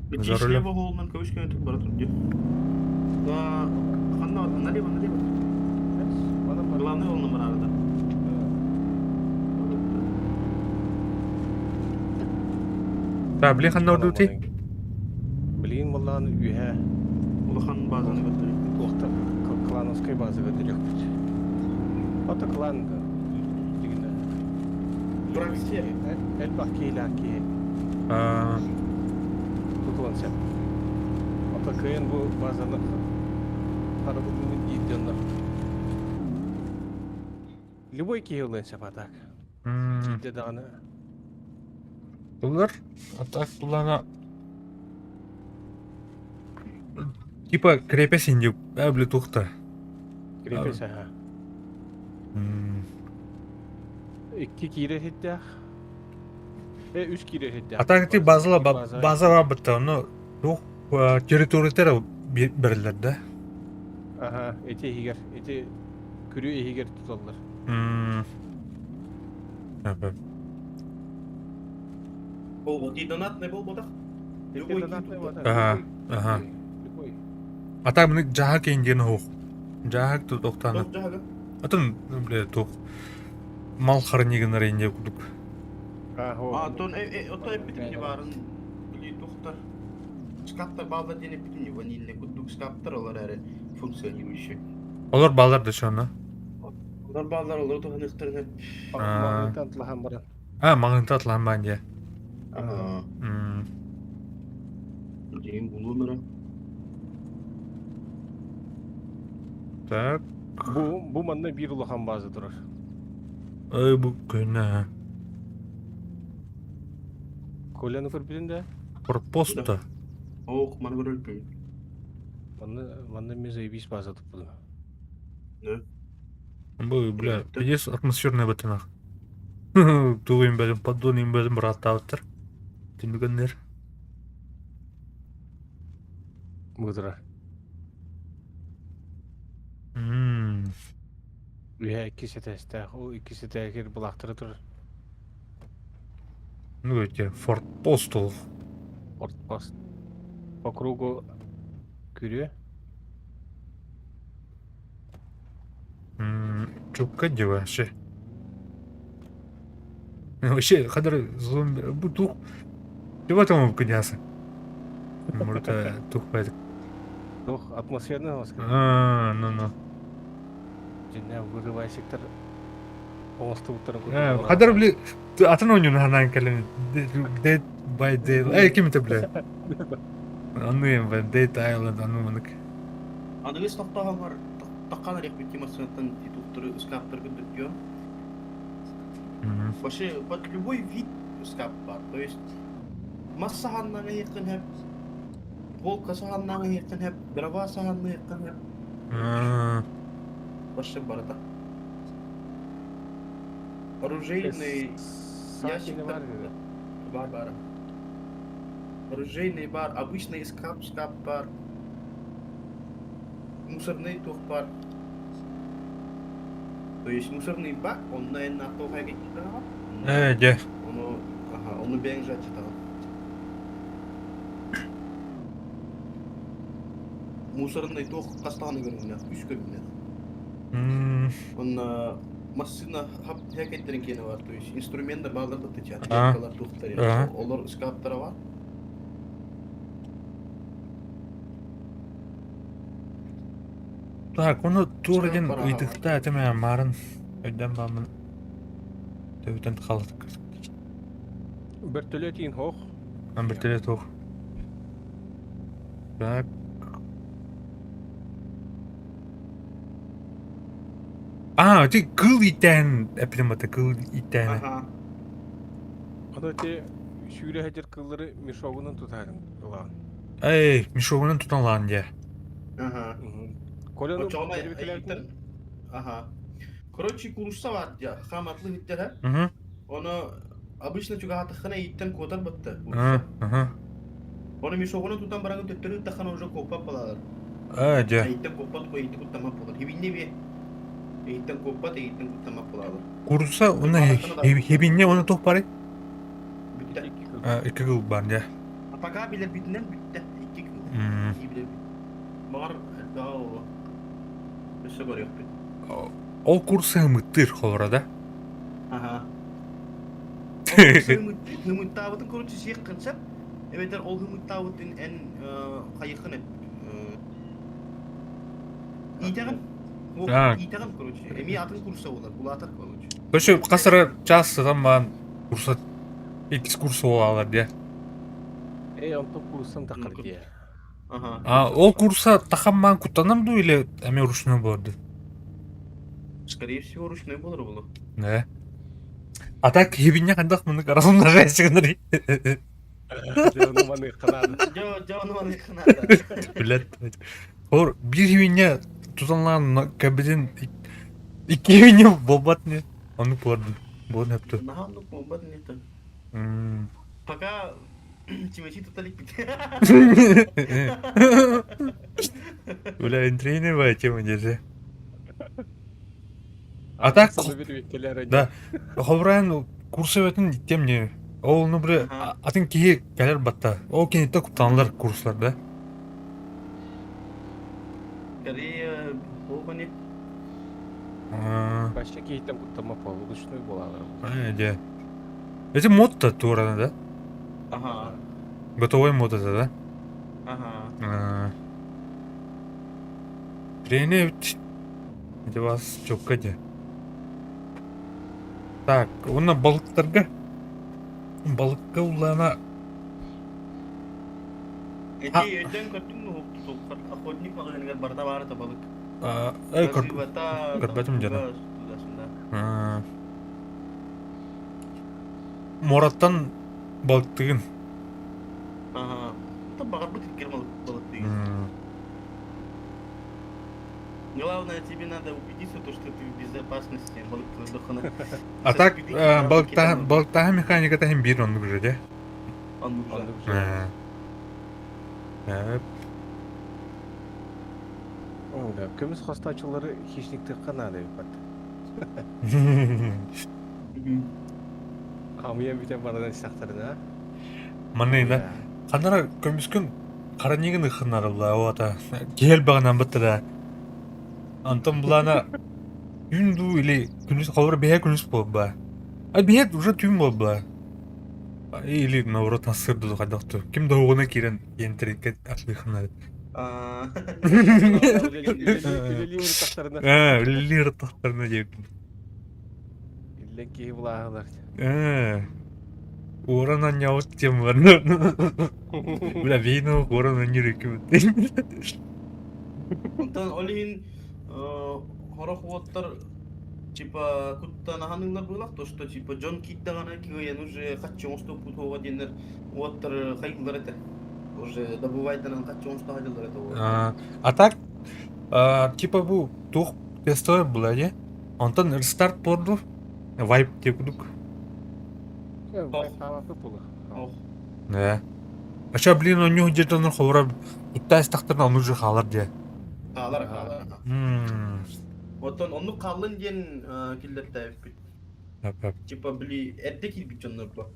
Bir За рулем. слева голубым кавычками тут баратур где. Да, ханна налево. Главный волна барада. Да, блин, ханна удути. Блин, валланы үйе. Улахан базаны götürüp. Уақта клановской базаға дөрек бит. Ата клан дигене. Праксия. Эл бакилаки тутланса. Ата кыйын бу базаны харабудун идденнер. Любой кийлен сапатак. Идде даны. Булар атак булана типа крепес инде әбле тухта. Крепес аха. Икки кире хиттях. Үч кире хиттях. Атак ти база бітті, оны тух территориятер берілер да. Ага, эти егер, эти күрү егер туталлар. Ол вот и донатный бол бодак. Любой Ага. Атак мені жаға кейінден хуқ. Жаға тут оқтаны. Атын, бле, тух. Мал харнигенер инде кудук. Тон ото эпитимни барын били тухтар. Скаптар балда ден эпитимни ванильный кудук скаптар олар әрі функционирующий. Олар балар да шоны. Олар балдар олар тухан ыктырын. Магнитан тылахан баран. Маңынты атлан бан де. Дейін бұлу мөрі. Так. Бу манда бир улахан базы турар. Ай, bu көне. Коляны көрбүдүндө? Форпоста. Оқ, маны көрілпейін. Манда мен заебись база туппуду. Не? Бұл, бля, пиздец атмосферный бітінақ. Туғын бәлім, поддонын бәлім бір аттауыттыр. Тінбігіндер. Мыдыра. Үе, иккиси тәстәк, о иккиси тәкер бұлақтыры тұр. Ну, өте, форпост ол. Фортпост. По кругу күрі. Чупка дева, вообще. Вообще, қадар зомби, бұл тух. Дева там кынясы. Может, тух байдық. Дух атмосферный оскар. Ну. Жіне вырывай сектор. Оңысты бұттарын көрді. Қадар, біле, атын ойнын ханан кәлім. Dead by Daylight. Кем это, бля? Ануем, бля, Dead Island, ануымынык. Аныңыз тоқтағанғар, таққан әрек бет темасынатын титуқтыры скаптар күндік. Вообще, под любой вид скап бар. То есть, масса ханнаңа еқін хәп, волка сағаннаңа еқін хәп, дрова сағаннаңа еқін хәп. Вообще бар это. Оружейный ящик бар. Бар. Оружейный бар, обычный скап бар. Мусорный тух бар. То есть мусорный бак, он, наверное, на то хайгет не Де. Onu ben жать tamam. Мусорный тух кастаны көрүнүн, үч көбүнө. Он массина хап хакеттерин кени бар, то есть инструментдар балдар тычат, калар тухтар. Олар скаптара бар. Так, оны турден ыйтыкта әтеме марын өйден бамын төбітен қалдық. Бір төлі тейін хоқ. Бір төлі тоқ. Так. Ти кыл итен, әпілематы кыл итен. Оны те шүйре хәдер кыллары мешогунан тұтайын ұлаған. Эй, мешогунан тұтан лаған де. Коляны Короче, курса var ya, хаmatlı hitler. Onu обычно чуга хатахана иттен кодар бытты. Onu мешогуна тутан барагын төттөрү тахана уже копап балалар. Де. Иттен копат кой итти куттамап болар. Хибинне бе. Иттен копат, иттен куттамап балалар. Курса оны хебинне оны тоқ бары? Бүтті. 2 кыл бар, де. Апаға билер битінен бүтті. 2 кыл. Билер бит. Мағар дау. Өсі бар yok бит. Ол курсы хымыттыр холрада. Hımıttavıdın korunca şey kınsap. Evet, ol hımıttavıdın en kayıkın et. Итаган. А. Итаган, короче. Эми атын курса болар. Бул атак, короче. Көші қасыры жасыдан маған курса экскурсия алар де. онтон курсын тақыр дие. Ага. Ол курса тақам маған куттанам ду или әме ручной болды? Скорее всего, ручной болар болу. Не. А так ебине қандақ мұны қарасымда жайсығыныр. Оны маны қанады. Жауны маны қанады. Білет. Ор, бір ебине тұтанлаған кәбеден екі ебине болбат не? Оны көрдім. Болын әпті. Нахамдық болбат не то. Пока Тимати тоталик бит. Бля, интрейновая тема десе. А так, да, хобрайын курсы өтін тем не. Ол, ну, бля, атын кейі кәлер батта. Ол кенетті құптанылар курслар, да? Корея, болба не. Башка кейтен құттама полу ручной болалар. Де. Это мод-то тура, да? Ага. Готовый мод это, да? Ага. Тренер, это вас чокаде. Так, оны балықтарға. Балыққа улана. Эти өйден көттің мұ тұлқар. Охотник мағылынгер барда бары табалық. Көрбәтім жана. Мораттан балықтығын. Ага. Это бағар бұт еткер балык деген. Главное, тебе надо убедиться, то, что ты в безопасности. А так, балықтағы механиката hem bir onluk уже, де? Он Көміс қостачылары хищниктер қанады. Қамиян бітен барадан сақтарына. Манайна. Қандара көміскін қаранегін ұқынарылы, оғата. Кел бағынан бұтты да. Антон бұлана үнду или күніз қалыр бәе күніз болып ба. Бәе уже түйін болып ба. Или наоборот насырды қайдақты. Кім доғына керен ентерекке ақлы қынады. Үлелі ұрттақтарына дейбін. Иллен кейі бұлағылар. Оранан яуыт тем бар. Бля, вейна оранан ерекім. Онтан олейін хорақ уаттар типа куттанаханыңлар бұлақ, то что типа Джон Киттағана киген уже қатчы оңсты путуға денер уаттар қайғылар еті. Уже добывайданан қатчы оңсты қайғылар еті. А так, типа бұл туқ тестовер бұла, де? Онтан рестарт борду, вайп деп күдік. Аша, блин, он нюх жетоныр қовыра бұтта әстақтарына оны жы қалар, де? Қалар. Отон onu қалын ден келдетті әйіппет. Типа, бли, әрде келбет жонлар ба.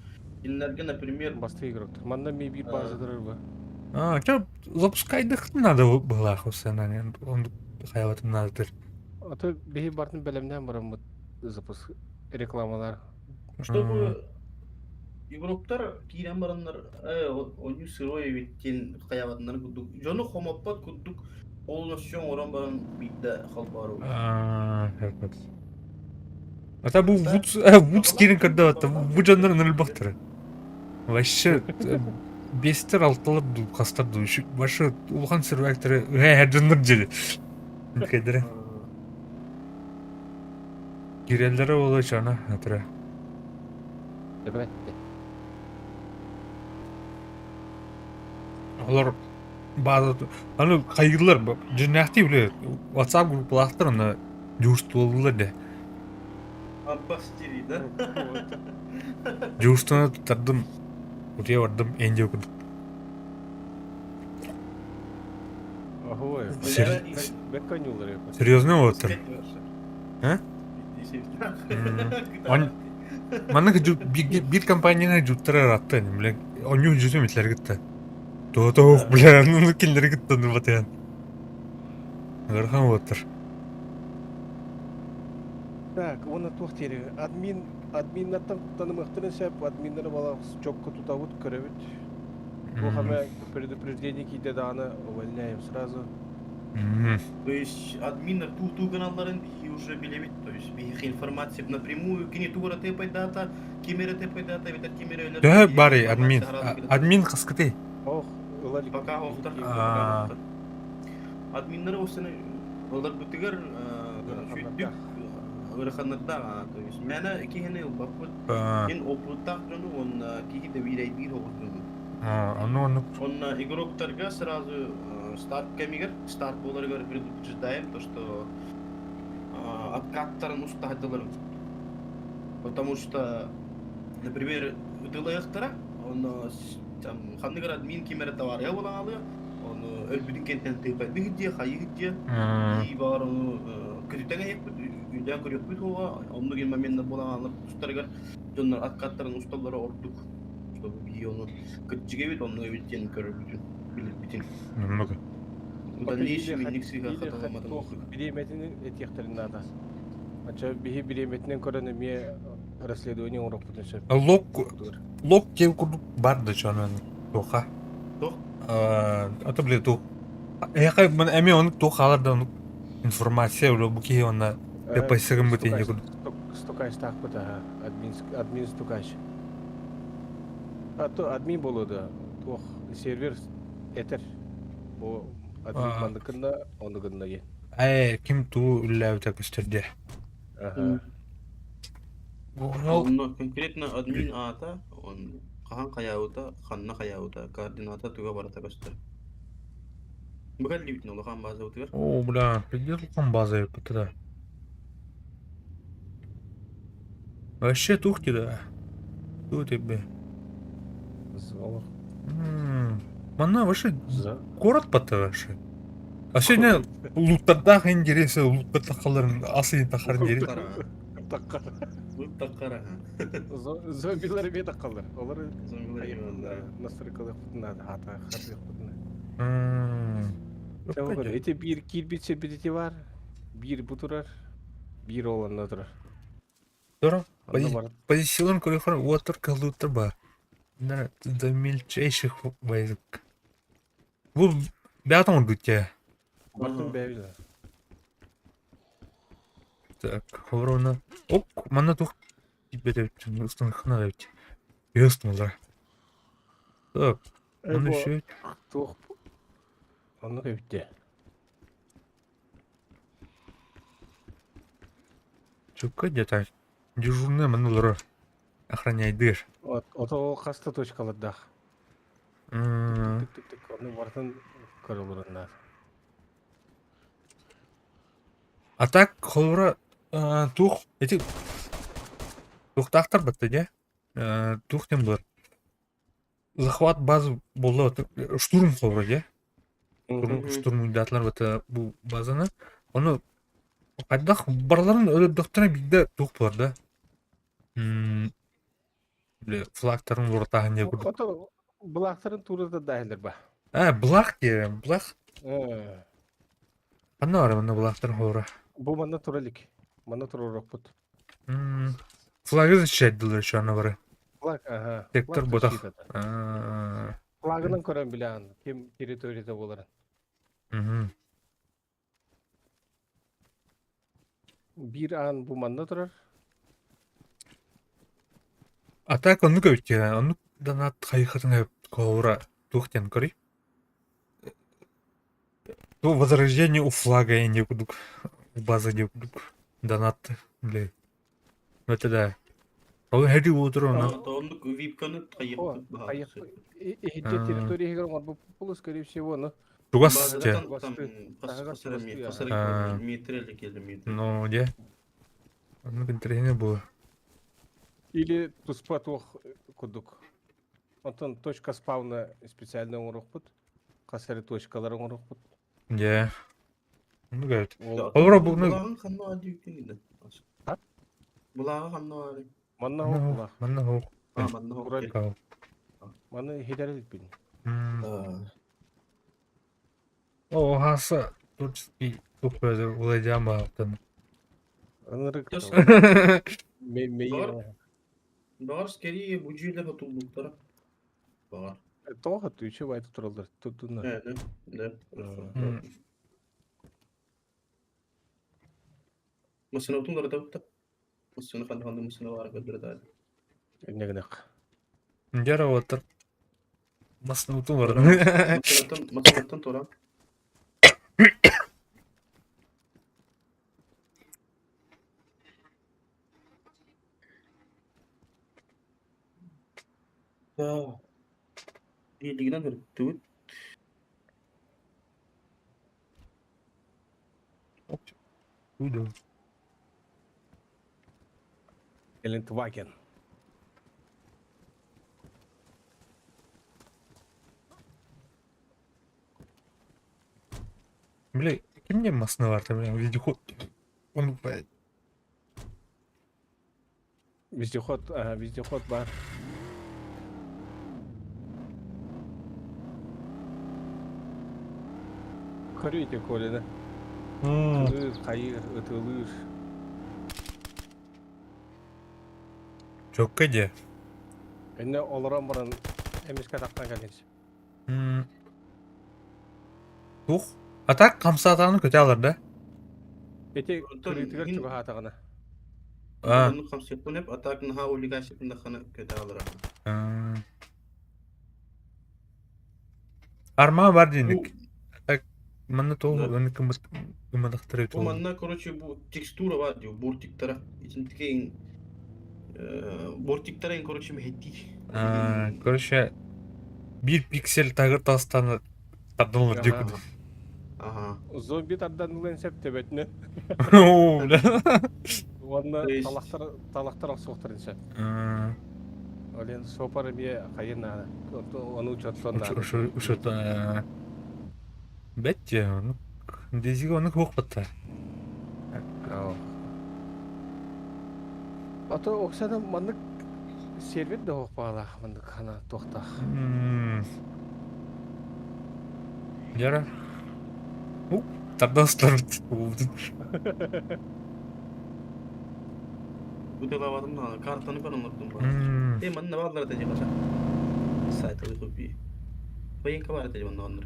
Инлерге, например... Басты игроктар. Манда ми bir базадырыр ба. Ча, запускайдық надо была, Хусена, он хайватын надыр. Аты бейі бартын бәлемден барам запуск рекламалар. Чтобы игроктар кирен барандар, onu сырой веттен хайватынлар күдік. Жоны хомаппат күдік. Полностью оран баран битте халбару. Ата бұл вудс керін кірді батты, бұл жандар нұрыл бақтыры. Вообще, бестер алтылар бұл қастар бұл. Вообще, ұлған сервактары әр жандар жеді. Кәдірі. Керелдері олай жана, әтірі. Олар база, аны қайғылар, жинақти біле, WhatsApp группалақтар, аны жүрісті олдылар де. Бастери, да? Жүрістіні тұтардым, өте бардым, әнде өкірдім. Ой, бәк конюлар ек. Серьезно өттір? Маннық бір компанияна жүттірі ратты, оны жүзі метлер кетті. Тоқ, бля, ну келдері кетті оны батаян. Ғырхан өттір. Так, оны тоқтері. Админнаттан танымақтырын сәп, админнары бала чокқа тұтауыт көрәбіт. Бұл қаме предупреждение кейде дағаны увольняем сразу. Мгм. То есть админер ту каналларын бии уже билебит, то есть бии информация напрямую, кини тугара тепай дата, кемере тепай дата, ветер кемере өлер. Тө барый админ. Админ кыскыты. Ох, ылалик. Пока хофта, пока А, хофта. Админнер осыны олар бутыгар шүйттүк ыраханнарда, то есть мәна кихене баппыт. а, Ен опыттак жону, он кихи де вирай бир хоғыз. ону. Он игроктарга сразу старт кемигер, старт боларыгар предупреждаем, то что откаттарын устахдылар. Потому что, например, тылаяқтара, он там ханныгар админ кемері товар болан алıyor. Он өлбүдүн кенттен тыйпайды гидje, хайы гидje. И бар onu критеген екпит, үйден көрөкпүт ова, онну ген моментте болан алып устарыгар жоннор откаттарын усталары ордук. Чтобы бии onu кытчыге бит, онну эбиттен көрөбүтүн, билип битин. Много. Дальнейший миниксига хаталамадан Тох болдук. биреметинин этияктарын надас. Ача бихи биреметинен көрөнө ме расследование урок бүтүнсө. Лок кем курдук барды чонун. Тоха. Тох, Ата биле тох. Яка мен эми ону тох аларда ону информация улу буки онна депайсыгын бутен жегуд. Стукач так быта, админ стукач. А то админ болууда, тох сервер этер. Бу админ мандыкында, ондыгында е. Ким ту үлләбитә көстөрдө. Ага. онно конкретно админ ата, он кахан каяута, ханна каяута, координата туга барата көстөр. Бugel libit no хан база утугар. О, бля, придёт база ёпта. Вообще тухти да. Тут тебе. Звало. Мана вообще За. город потоваши. А сегодня луттардах интересы, луттарда калырын асын тахарын жери. Таккар. Лут таккара. Зомбилар бе таккалар. Олар Зомбилар настройкалык бутунда, хата хатык бутунда. Эти бир кирбит сербитети бар. Бир бутурар. Бир оланда турар. Дора, Анда бар. позицион колехон уотер калуттар бар. До мельчайших войск. Бу бятон дутя. Бартын бәбиле. Так, ховрона. Ок, мана тух тебе установка ведь. Ясно. Так, он еще Тух. Аны өтте. чука где-то дежурный манулра охраняйдыр. Ото каста точкалардах. Тик-тик-тик. Аны бартын көрөлөрүнда. А так ховра тух эти тухтахтар бітті де. Тух тем бар. Захват базы болды. Штурм ховра де. Штурм уйдатлар бітті бұл базаны. Оны қайдақ барларын өлі бейді тух бар да. Флагтарын ортағын не көрдік. Ото булактарын туруда дайылдыр ба. Бұлақ де, бұлақ. Э. Қанна бар мұнда бұлақтар ховра. Бу мана туралик. Мана турурок бут. Флагы защищайдылар еще ана бары. Флаг, ага. Сектор Флаг ботақ. защита. Флагынан көрөн билан, кем территорияда боларын. Бир ан бу манда турар. А так onu көйтке, onu данат хайхатың ковра тухтен кори. То возрождение у флага я не буду. В база не буду. Донат, бля. Это да. Ол хэди утро на. Тондук випканы кайып Аяк. Эти территории гром бу полу скорее всего, но Тугасте. метрели километр. Ну, где? Ну, контрейне было. или туспатох кудук. Антон точка спауна специально урокпут. Касары точкалар урокпут. Где? Ну, говорит. Олра бугны ханно адюкен иде. Булага ханно ари. Манна хокла. Манна хок. Манна Уралик. Кау. Маны хидерелик бин. О, хаса. Турческий тупо владяма там. Анырык. Бар скорее буджийле батулдуктара. Бар. Тоха түйче байты туралдар. Тутуна. Да. Masana utun gara da. Masana kan masana var gara da. Негнек. Жара отыр. Басын уту бар. Masana tora. Ya. İyi digden bir tut. Уйду. Гелендваген. Бля, ким мне масновато, бля, вездеход. Он, блядь. Вездеход бар. Көрейте колені. Тылыр, қайыр, ытылыр. Çok kedi. Әне оларан баран әмеске таққан кәденші. Тух. Атак камса атағаны көте алыр да. Бете Ondan көрейтігер hin- чуға атағына. Onu kamsiyetini hep atakın ha oligarşipinde kanı kötü alır. Арма бар дейік. Bu, Маны тоғы Да. оны кымадықтыры bu тоғы. manna короче bu tekstüra var diyor. Bortiktara. İçindeki bortiktara короче mehetti. Короче, bir piksel тағыр тастаны тардылыр Ага. декуді. Aha. Зомби тардан ұлен сәп тебетіне. О, бля. Онына То есть- талақтар соқтырынша. Олен сопар ме қайын аны. Оны учатланды. Ушат. Бәтте, оны дезігі оны көк бітті. Ото оқсаны мандық сервер де оқпағала мандық қана тоқтақ. Жара. Тардастар болды. Bu da lavadım da kartanı ben unuttum. Manna bağlar da cebata. Saytalı kopi. Bayın kabar da cebanda onları.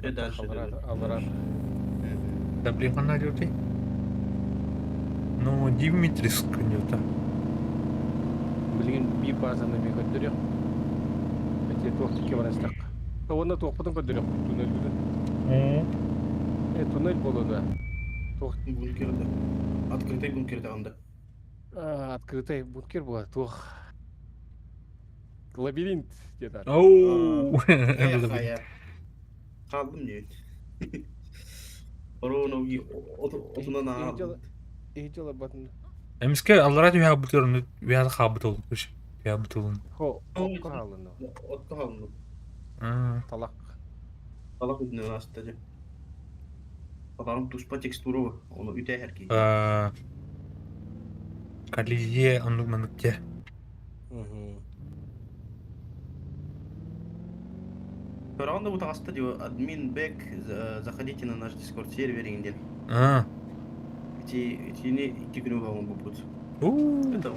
Dальше. Аларат. Да блин, она идет. Ну, Димитрис не-то. Білген би базаны мен көндірек. Әте тоқты кемарастақ. Оны тоқпыдың көндірек. Туннель бүді. Туннель болуды. Бункерде. Открытый бункерде анда. Открытый бункер болады. Тоқ. Лабиринт деді. Оу. Aya. Kaldım diyor. Koronavi otuna ne yaptı? İyi жала батын. Эмиске алрат уя бутөрүн уя хабыт болуп кеш. Уя бутулун. Хо, оққа алыны. Otta kaldım. Талақ. Salak üstüne rastladı. Bakalım tuşpa teksturu onu üte herkes. Колизия анду маныкте. Фараон bu taqasta diyor admin back заходите на наш Discord сервер инден. Эти 2 gün var bu put. Это он.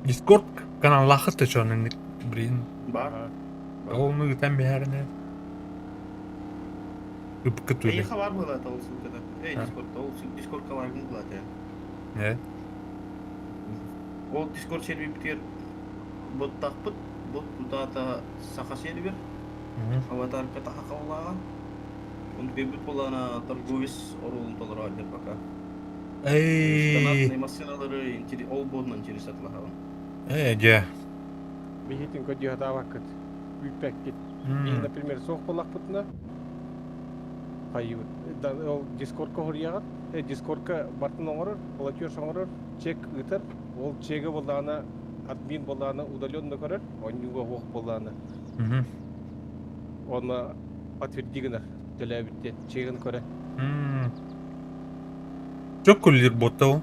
Discord канал лахыты чонын блин. Бар. Onu там бәріне. Үпкі Эй, түйді. хабар была это ссылка. Эй, Discord var mı была ya? Ne? Ол Discord сервер битер бот тақпыт, бот тутата саха сервер. Аватар ката хакаллага. Он бебут болана торговец орулун толора деп пока. Эй. Стандарт машиналары интерес ол боднан интерес атлага. Же. Бейхетін көді атава кіт. Үйпәк кет. Мен, например, соқ болақ бұтына. Қайы ол Дискордқа ғырияғат. Дискордқа бартын оңырыр, платеж оңырыр, чек ұтыр. Ол чегі болағына, админ болағына удаленный көрір. Оныңға оқ болағына. Оны подтвердигінер. Тіләбітте чегін көрі. Çok kullir botta o.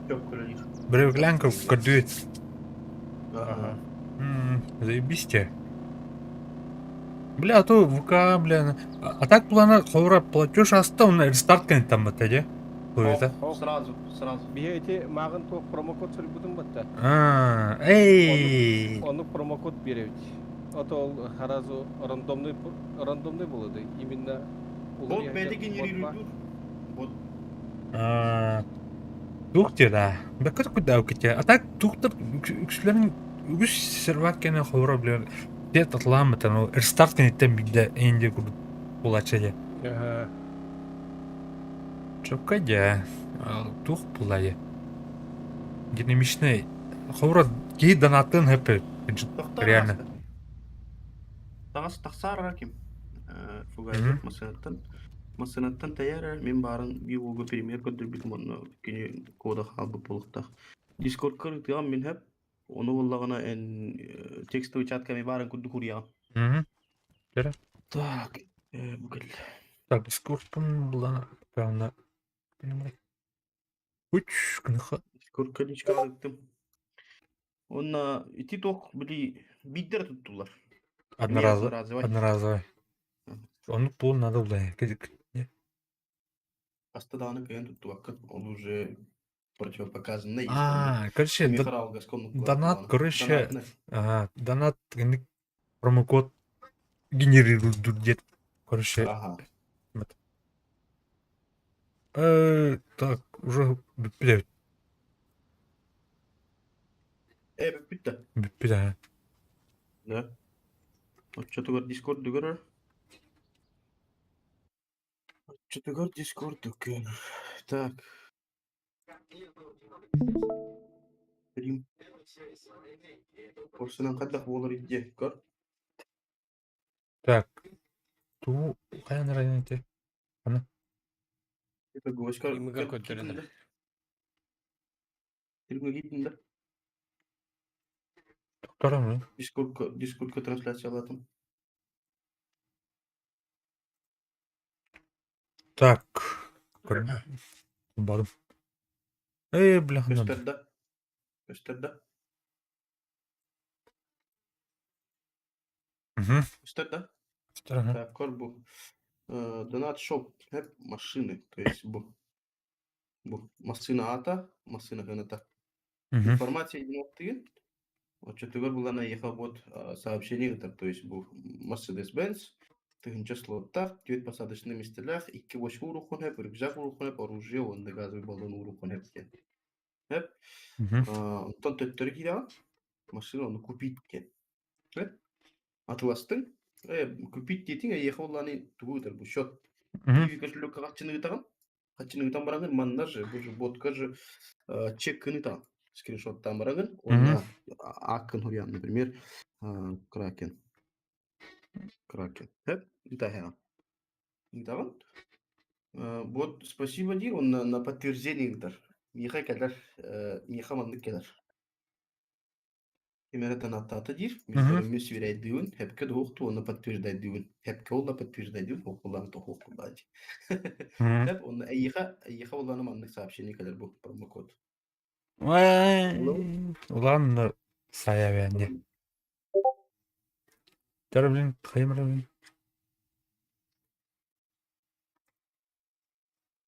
Çok коллеги. Бревлянка кодует. Ага. Заебись тебе. Бля, а то ВК, бля. А так плана хора платеж асты, он рестарт кенет там бата, же? Қойды. Сразу. Бие әте мағын тоқ промокод сөл бұдың бұтта. Эй. Оны промокод береді. Ото ол харазу рандомный болады. Именно Бот бәді генерирую. Бот. Тух тира. Бәкәр күдә үкетә. Атак тухтыр үксләрнең үгүс сервак кенә хора белән. Тет атламытын ул рестарт кенәттән бидә инде күп булачак. Ага. Чоккадя. Тух булай. Динамичный. Хора ки донатын хәпе. Реально. Тағас тақсар ким. Фугайдер масынаттан таяр мен барын bir угу пример көдір битім оны кені кода халбы болықтақ. Discord кырытыған мен хәп оны боллағына текстовый чатка мен барын күдді құрияған. Мгм. Так, бүкіл. Так, дискурспун була певна. Уч, кныха. Discord каличка алыптым. Онна ити тоқ білі биддер тұттылар. Одноразовый. Он пол надо булай. Кедик. Астаданы кайын тұтты вақыт. Ол уже противопоказанный. Короче, донат, короче, донат промокод генерирует где-то. Короче, Ага. так, уже блядь, Bitti. бля. Да. Вот что-то говорит Discord дугар. Что-то говорит Discord дугар. Так. Рим. Порсынан қадақ болар иде. Көр. Так, ту қаян район те? Ана. Это гошкар. Имига көтерілді. Тирге кетінде. Тоқтарам, Discordқа трансляция алатым. Так. Бадым. Бля, надо. Gösterdi. Gösterdi. Так, кор bu. Donat shop hep машины. То есть bu машина ата, машина гената. Информация единоты. Вот что-то было наехал вот сообщение, то есть был Mercedes-Benz, тыгынча слоттах, 9 посадочных местах, 2 бош урухун хеп, рюкзак урухун хеп, оружие, он газовый баллон урухун хеп. Хеп. Тон төттөрү кире машина оны купить кен. Хеп. Атластың, купить детин, ехолланы тугутар бу счет. Киви кошелек качыны таган. Качыны таган баранган мандар же, бу же ботка же чек кыныта. Скриншоттан барагын, онда акын хуян, например, Кракен. Хеп, итахена. Итаган. Вот спасибо ди, он на подтверждение гитар. Миха кадар, миха мандык кадар. Имеретан аттаты дир, мистерин сүйрей дүйін, хепке доқту, оны подтверждай дүйін. Хепке олда подтверждай дүйін, оқыланы тоқ оқылда ди. Хеп, оны айыха оланы мандык сообщение кадар бұл промокод. Ладно, саявянне. Блин, блин.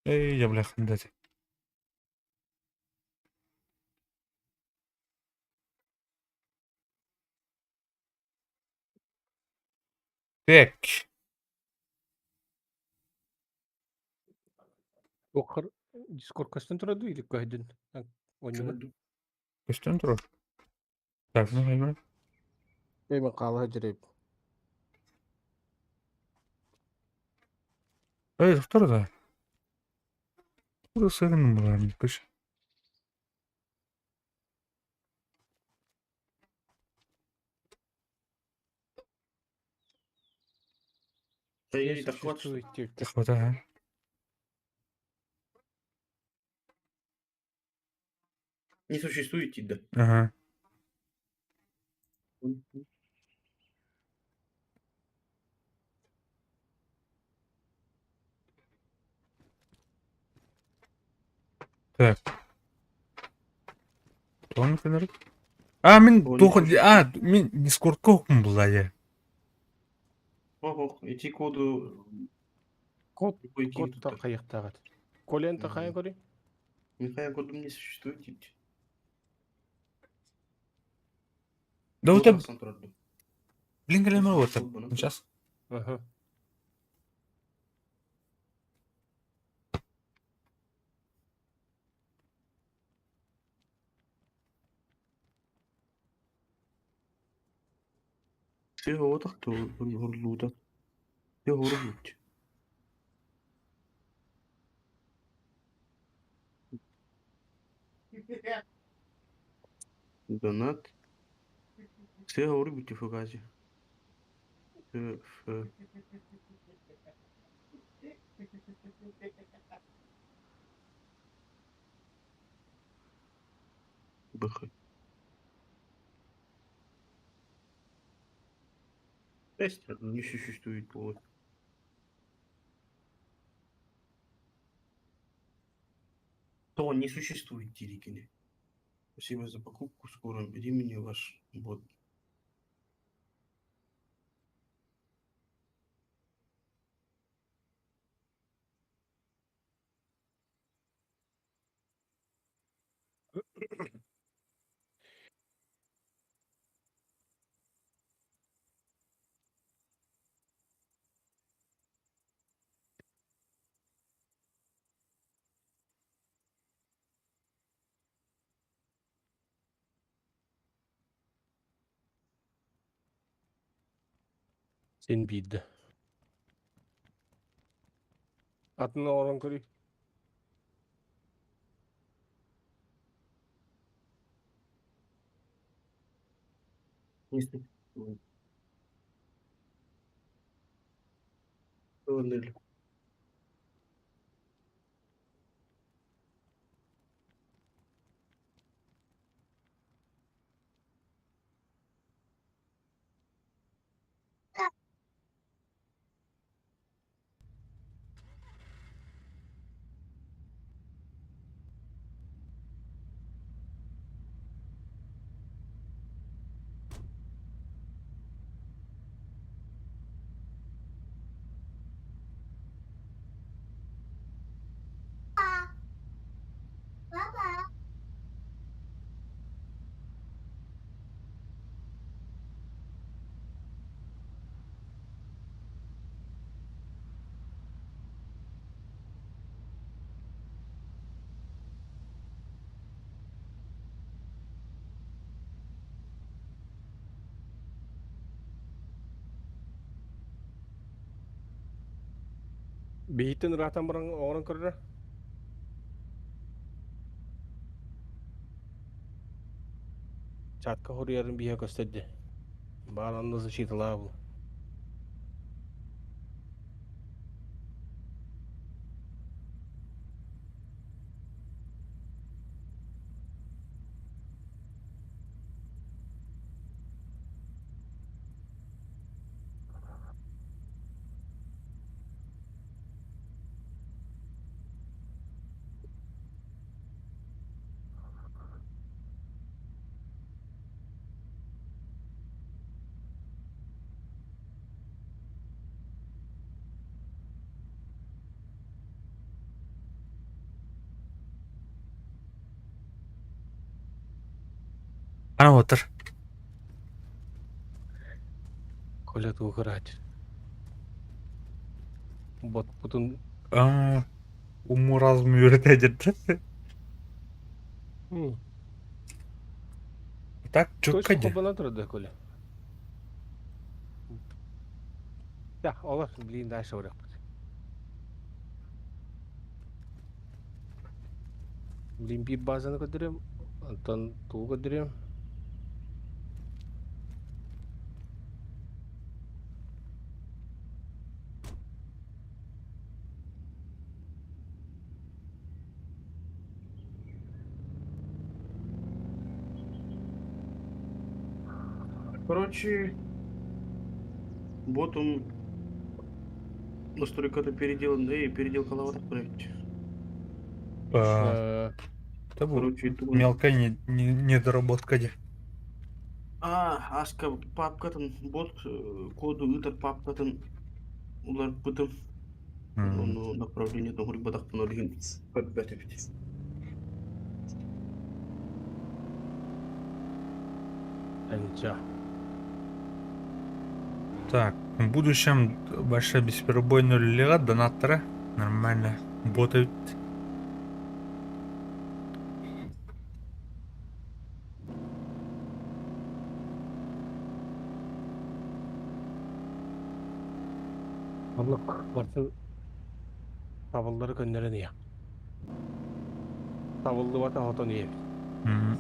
Я бля хандать. Так. Оқыр Discord кастан тұрады или көйдін? Ойнымы? Костюм тур. Так, ну хайма. Мен қалға жүрейп. Доктор да. Burası senin numaralarını kış. Не существует. Так, ага. Не существует, да. Ага. Так. Onu kadar. Min min Discord kokun bulaya. Ого, эти коды... Код та қайықтағат. Коленті қайын көрейін? Михаил кодом не существует. Да у тебя... Блин, голема вот. Сейчас. Ага. Все вот так то хурлута. Все хурлут. Донат. Все хурлут в фугазе. Ф. Бх. Тест не существует повод. То не существует Тирикины. Спасибо за покупку. В скором времени ваш бот. Sen bildi. Atın oran kuri. Не существует. Тоннель. Bihitin ratan barang oran kuri. Çatka huriyarın bihe gösterdi. Bağlandığı şiitla bu. Ana otur. Kolet uğraç. Bot butun. Aa, umurazmı öğretecekti. Так, Точно чукаде. хобана тұрды коле. Ya olur. Bileyim daha sonra. Bileyim bir bazını götürüyorum. Ondan tuğu götürüyorum. Короче, бот он настройка-то переделан, да и переделка лават отправить. Это bu Короче, это он. мелкая недоработка. Аска папкатын бот коду ытар папкатын улар бытым. Onu направление там гурбадак панолигин подбетепти. Anca. Так, в будущем большая бесперебойная лига донаторы нормально работают. Anlık varsın tavılları gönderin ya. Tavıllı vata hoton yer. Hmm.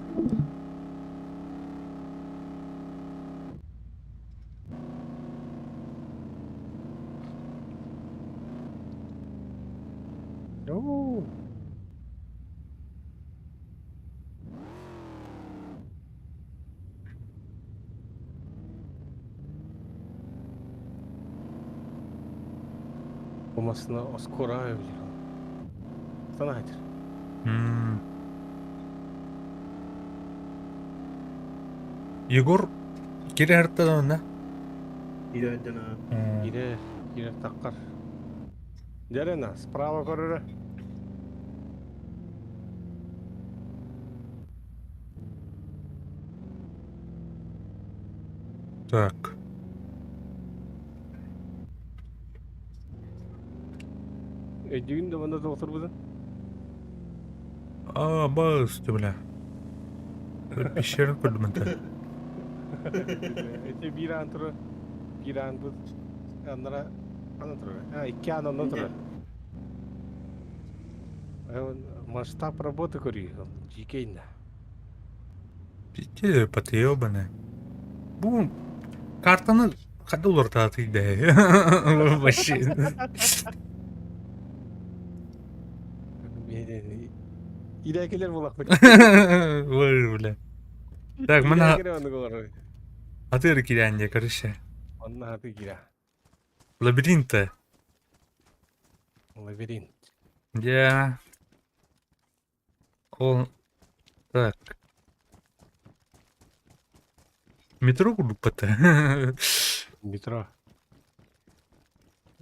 Oo. Olmasına oskora öyle. Sana hayır. Hmm. Егор кире харттан да. İleriden ha. Girer takkar. Derena sправа görürü. Так. Düğün de bana da otur budun. Бас, бля. Пещерін көрдім ента. Bir an turu. Bir an bu. Anlara ana turu. Ha, iki an ondan turu. Масштаб работы кори. Жикейна. Пите патыёбаны. Бу картаны када улар таатыйда. Вообще. İlekeler bulak bak. Ой, бля. Так, мына İlekeler onu kolay. атыры кирянде, короче. Onun adı gira. Лабиринта. Лабиринт. Я... Ол... Так. Метро курдукпата. Метро.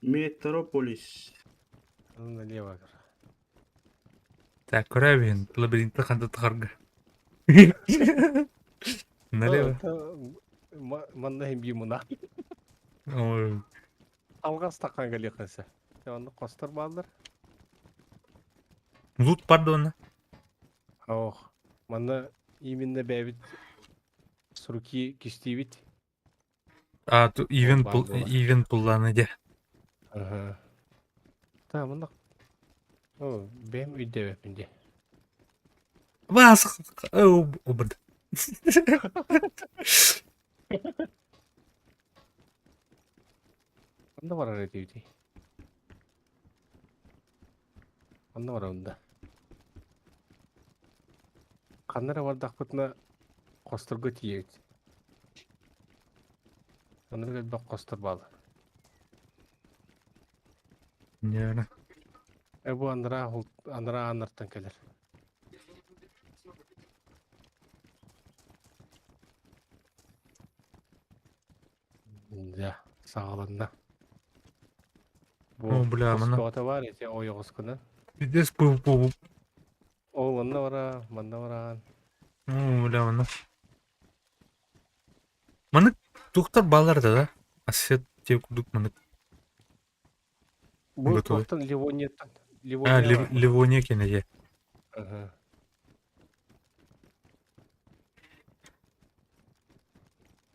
Metropolis. Onun налево. Так, көрәбен. Лабиринтта кандай тахарга. Налево. Манда hem bir muna. Ой. Algaz takkan geliyor kansa. Onu kostar bağlar. Лут пардон. Oh. Manda именно бәбит. Суруки кистивит. А, ту ивент бар була. ивент пулланы де. Ага. Tamam manda. O benim üyde vepinde. Бас. Обрд. Onda var araydı. Onda var onda. Kanlara var dakpıtına kosturgu tiyevit. Onları gel bak kostur bağlı. Не. Bu andara anırttan gelir. Ya sağlığında. О, бля, мына. Koskota var ya o yoğuskunu. Пиздец пыл. Oğlunda var ha, manda var ha. О, бля, мына. Мына туктар баларда да. Асет те курдук мына. Bu Готовы. toktan Livonya'dan. А, Livonya var. Ливония кенеде. Aha.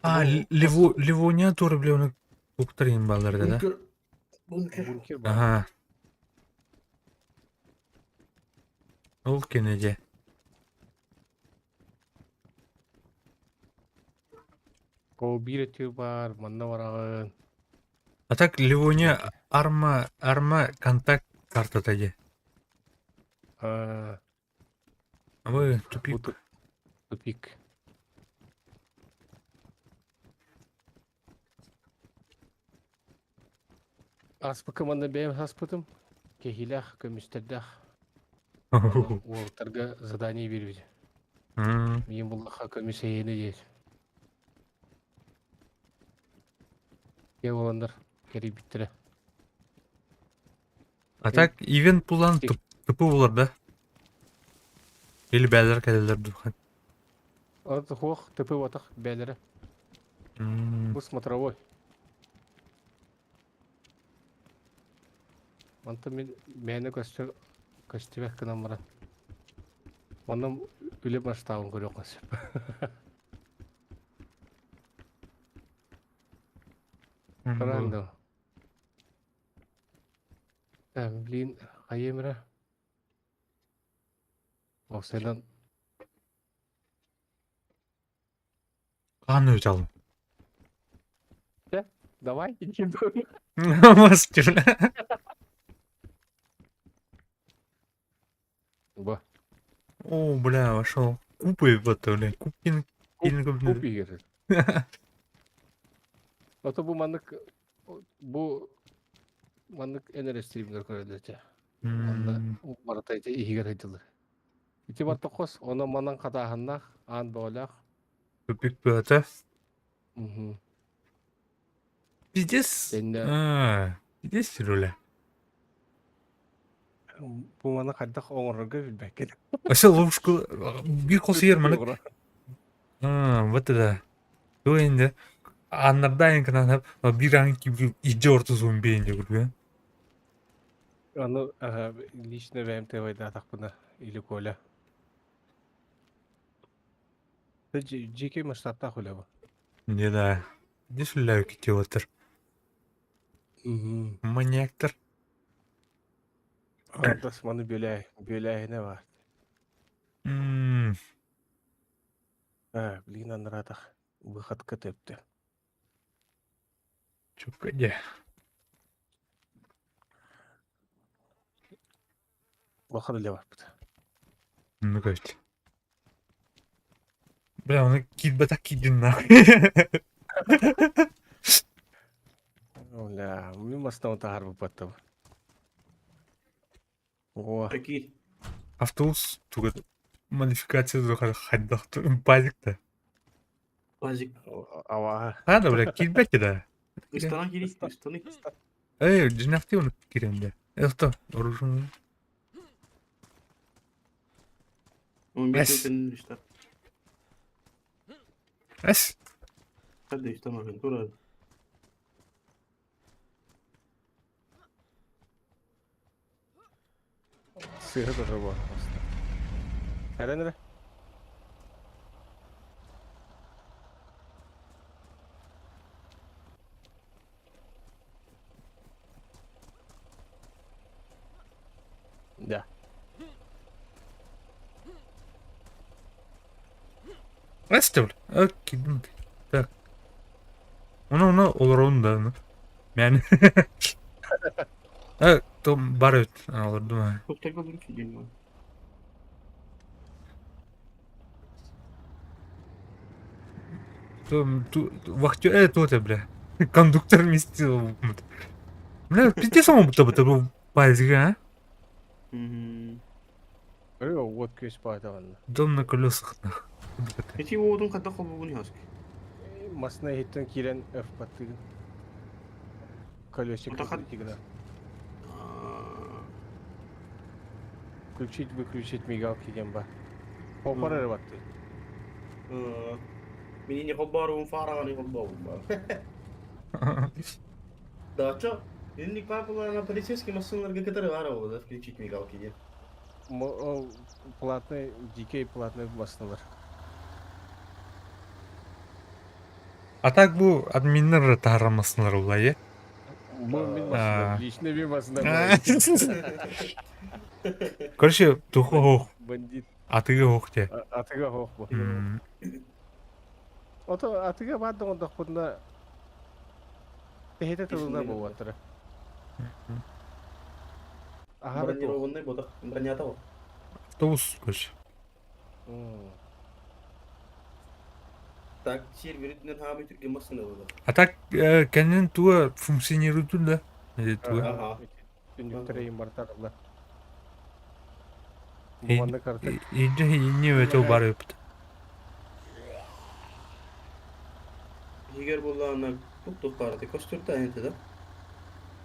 А, Ливония туры бля уну туктар ем баларда да. Bunker var. Ага. Ол кенеде. O bir etiyor var, manda var ha. А так Ливония арма контакт картата де. Ha, Ой, bu тупик. tupik. Aspıkı manda benim aspıtım. Kehilah, kömüsterdах. Олтарга задание бербиди. Мен буллаха көмүсейени дейт. Ке боландар кери биттире. А так ивент пулан тупы булар да. Или бәлер кәделер духат. Аты хох тыпы батак бәлере. Бу смотровой. Манты мен мәне көстебек кынан бара. Ондан үле масштабын көрөк насып. Каранды. Блин, хайемра. Осынан Қан өт алым. давай идем. Мастер. Ба. О, бля, вошел. Купы вот, бля. Купин. Купи герер. Ото бу маннык энер стримдер көрөлөтө. Онда баратайты игер айтылыр. Ити бартокос, оны манан катаханнах, ан болах. Тупик бötä. Мгм. Пиздец. Тенне Пиздец сирөле. бу мана кайдах оңорга билбеккен. Ася ловушку bir kol yer mana. Вот это. То енді аннардан канап bir an gibi iyice orta zombi ince gibi. Аны лично ВМТ вайда атакпына или Коля. Жеке масштабта хуля бу. Не да. Здесь ляю китиотер. Маньяктер. Андас маны бөләйне бар. Блин, анратах. Выход көтөптү. Çok acı. Выход эле бар. Ну как? Бля, onu kit batak kidin на. Оля, мен мастан тахар бупаттым. О, Такие. Автобус туга модификация зохар хаддахту базикта. Базик. ава. Ладно, бля, kit бэки да. Истана кири. Истаны. Эй, джинахты onu киренде. Это оружие. Он Эс. битен işte. Эс. Hadi işte bakın. Dur. Сыгы тоже бар. Әрәнере? Да. Эс те бля. Окей. Так. Onu olur onu da. Yani. Tom бар өт алыр да. Çok tek olur ki değil mi? Ту вахтер тут бля. Кондуктор вместе. Бля, пиздец он будто бы базига, а? Вот көз байтаган. Дом на колесах нах. Эти водун kadar kolbuğunu yazık. Масына хиттен кирен эфпаттыгын. Колесик Отахан. кигина. Включить мигалки ген бар. Попар эрбатты. Mini ne kolbarım fara ne kolbarım var. Да, чё? Inni папа полицейский машинный который варил, да, включить мигалки где. Платный, дикий платный масыналар. А так bu adminler taramasınlar olayı. Bu min masına, лично min masına. Короче, туху хох, Бандит. атыгы хох те. Атыга хох bu. Ото атыга барды онда кунда техете тылына болуптыр. Бронированный бода, бронята var. Автобус, короче. Так, серверден хами Türkiye masını var. А так, kendin tuğa функционирует да. Tuğa. Ага. Күндүктөр имартарлар. И- Манда карта. İnce yeni öte бар öptü. Егер буллана тук барды, костюрда энте да.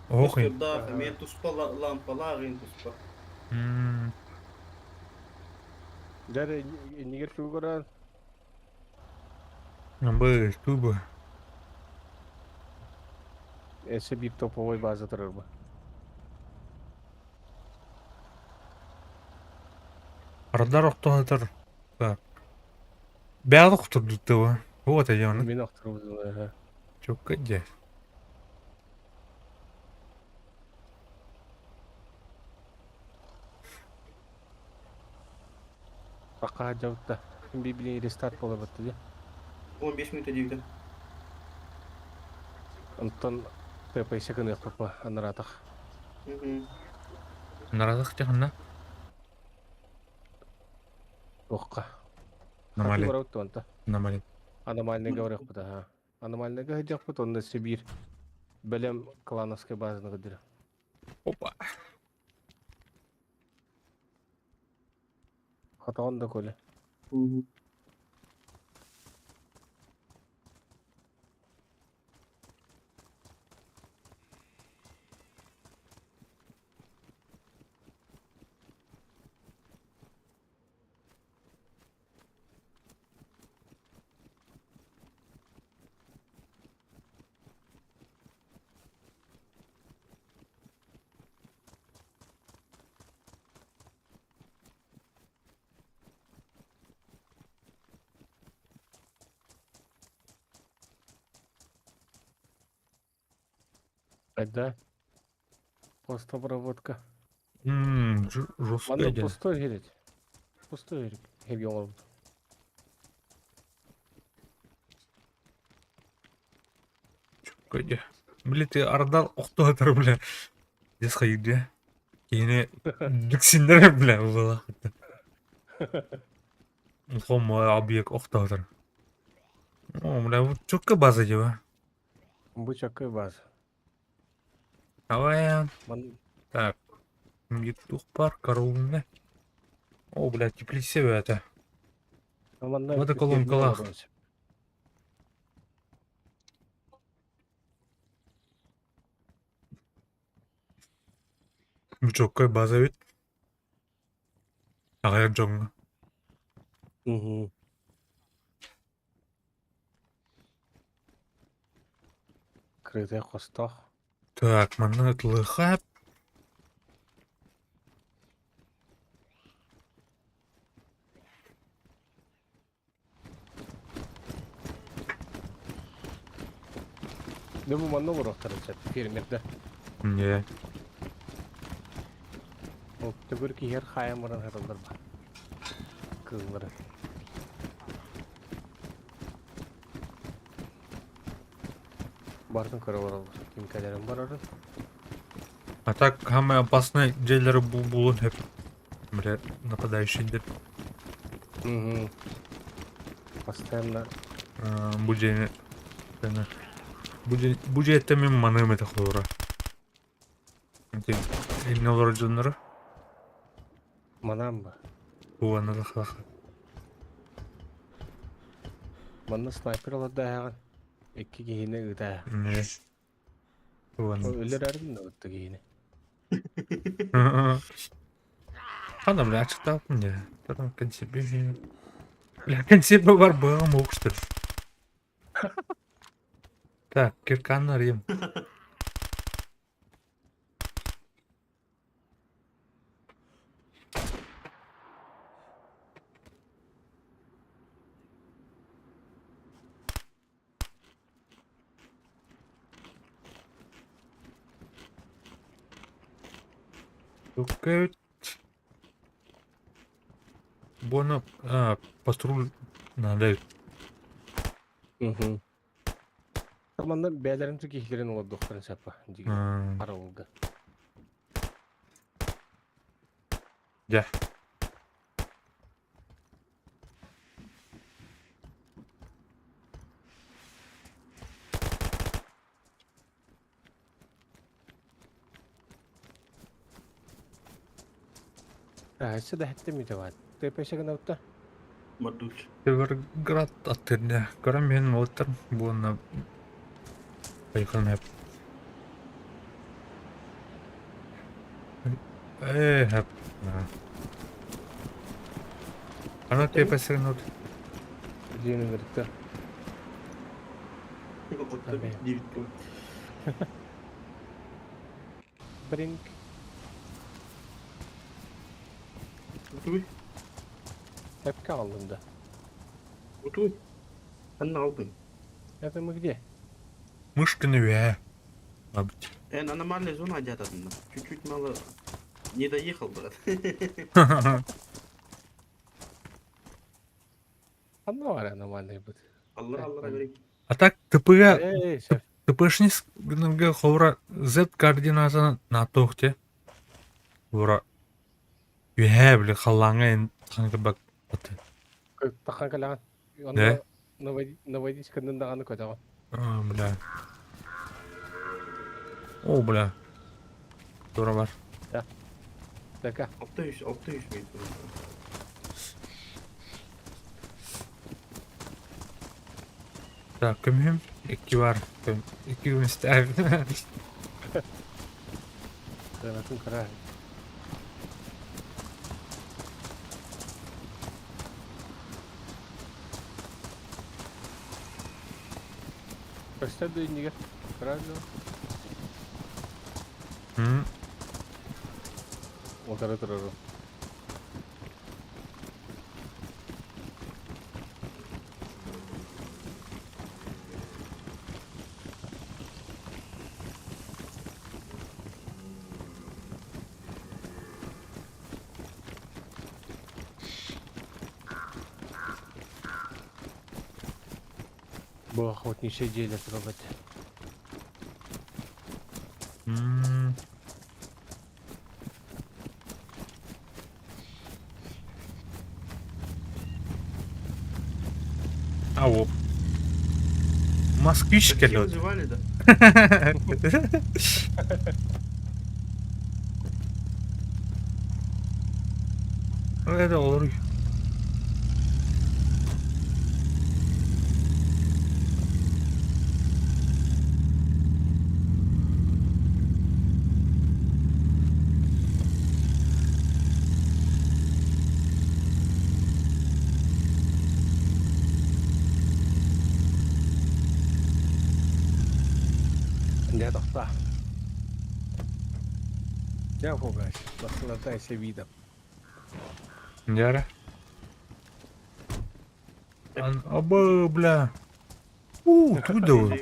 Охин. Костюрда, мен туспа лампалар ин туспа. Дары нигер фигура Бы, тубы. эсе бип топовой база турар бу. Радар оқтоғатыр. Так. Бәді құтырды тұғы. Вот әдемі. Мен актырбыз. Çok acı. Ака жабытта. Библии рестарт бола баттı 15 минут дейді. Онтон ТП кыны папа анаратах. Наразық жағында. Оққа. Нормально. Хаты барауты онта. Нормально. Аномальный говорят пыта, ха. Аномальный говорят пыта, он Сибирь. Белем клановской базы нагадыра. Опа. Хата он да коли. Да. Постопроводка. Жестко Манда еді. пустой керек. Пустой керек. Херге олабыт. Жестко еді. Біле, те ардан оқты атыр, біле. Десқа еді. Кейіне дүксіндер, біле, бұла. Қом объект оқты атыр. О, біле, бұл чөккі база деба. Бычакай база. Давай. Ман Так. Ютух бар, коровны. О, блядь, теплисе это. манда Вот и колонкалах. Чөккі база бит. Ағаян жоңға. Крытый хостах. Так, мана лыхап. Да bu manna vuraq tarafçat. Fermerdə. Не. O tübür ki her xayam varan herallar var. Kızları. Бардың көрі оралды. Кемкәлерім бар ары. А так, самые опасные джейлеры булын хеп. Бля, нападающий деп. Постоянно. Будені. Буде етемен маным это хлора. Еліне олар жонлары. Манам ба. Уаны лахлаха. Манна снайпер алады ағын. Екі кейіне ұда. Не. Уаны. Өлер әрдің да ұтты кейіне. Ана, бля, açıkta ne? Потом консерве. Бля, консерве var bağım okuştur. Так, кирканы арayım. Окей. Bueno, патруль надо. Tamanda bəyələrin tük ihlerin olub doktorun səpə. Para oldu. Ya. Әсі də hətdə miydi var? Tepəşəgін avutda? Мадуч. Северград аттырды. Көрім мен отыр. Бұны байқын әп. Әп. Ана тепесігін от. Жеңін берікті. Бринг. Otuy. Hepki aldın da. Otuy. Sen ne aldın? Efendim где? Мышкины вя. Мабуть. Аномальная зона где-то. Чуть-чуть мало не доехал, брат. Анна var ya нормальный бит. Аллара берейик. А так ТП-га Шеф. ТПшниц гынырга ховра Z координатаны натохте. Ховра юхәбле халлаңа ен ханга бак баты. Тахан калаган. Да? Наводить кандындаганы көтөгөн. Бля. О, бля. Тура бар. Дека. 600 метр. Так, кемем? Iki var. İki gün ister. Ренатын кара. Kaçta dönüyor? Правильно. Hı. Отара турару. Bu охотничье дело пробовать. Ау. Москвич Такие келет. вызывали, да? Это olur. Не тоқта. Я пугаюсь. Наслаждайся видом. Яра. Оба, бля. Туда.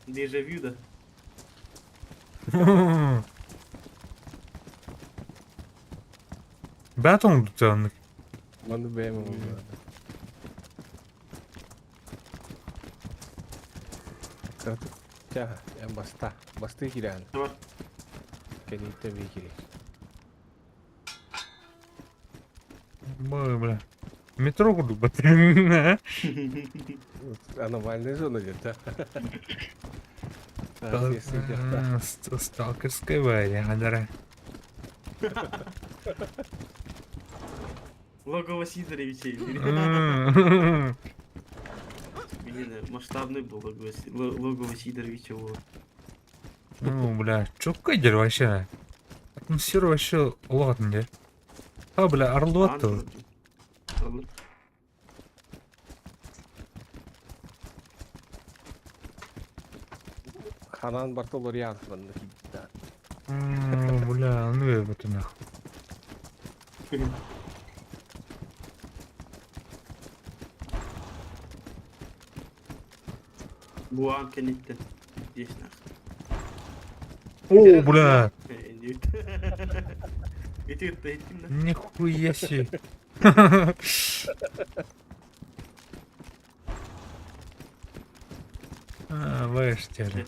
Дежавю, да? Бәтон тұтанық. Маны бәймі бұл. Кыртық. Жа, я баста. Басты кирән. Ne var? Кәнетті бей керек. Бля. Метро курдук батырын. Аномальная зона где-то. Если где-то. Сталкерская варя, Логово Сидоровичей. Блин, масштабный был логово Сидоровича. Ну, бля, чё кайдер вообще? Атмосфера вообще ладно, а, бля, орлот-то. Ханан Бартолориан. Маны хитта. Бля, ну и вот и нахуй. Буан кенетте. Здесь нахуй. О, бля, Это нихуя себе. Ваш тебе.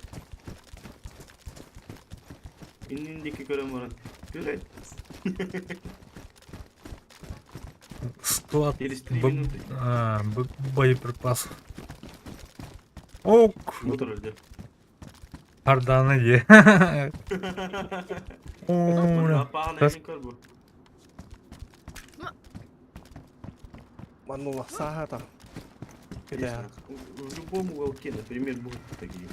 İnnindeki gören Göre. Склад Через 3 минуты. боеприпасов. Ок, Мотор öldü. Арданы ye. О, бля. Апağına Раз- emin kar bu. Манула сагата. Конечно. В любом уголке, например, будут такие.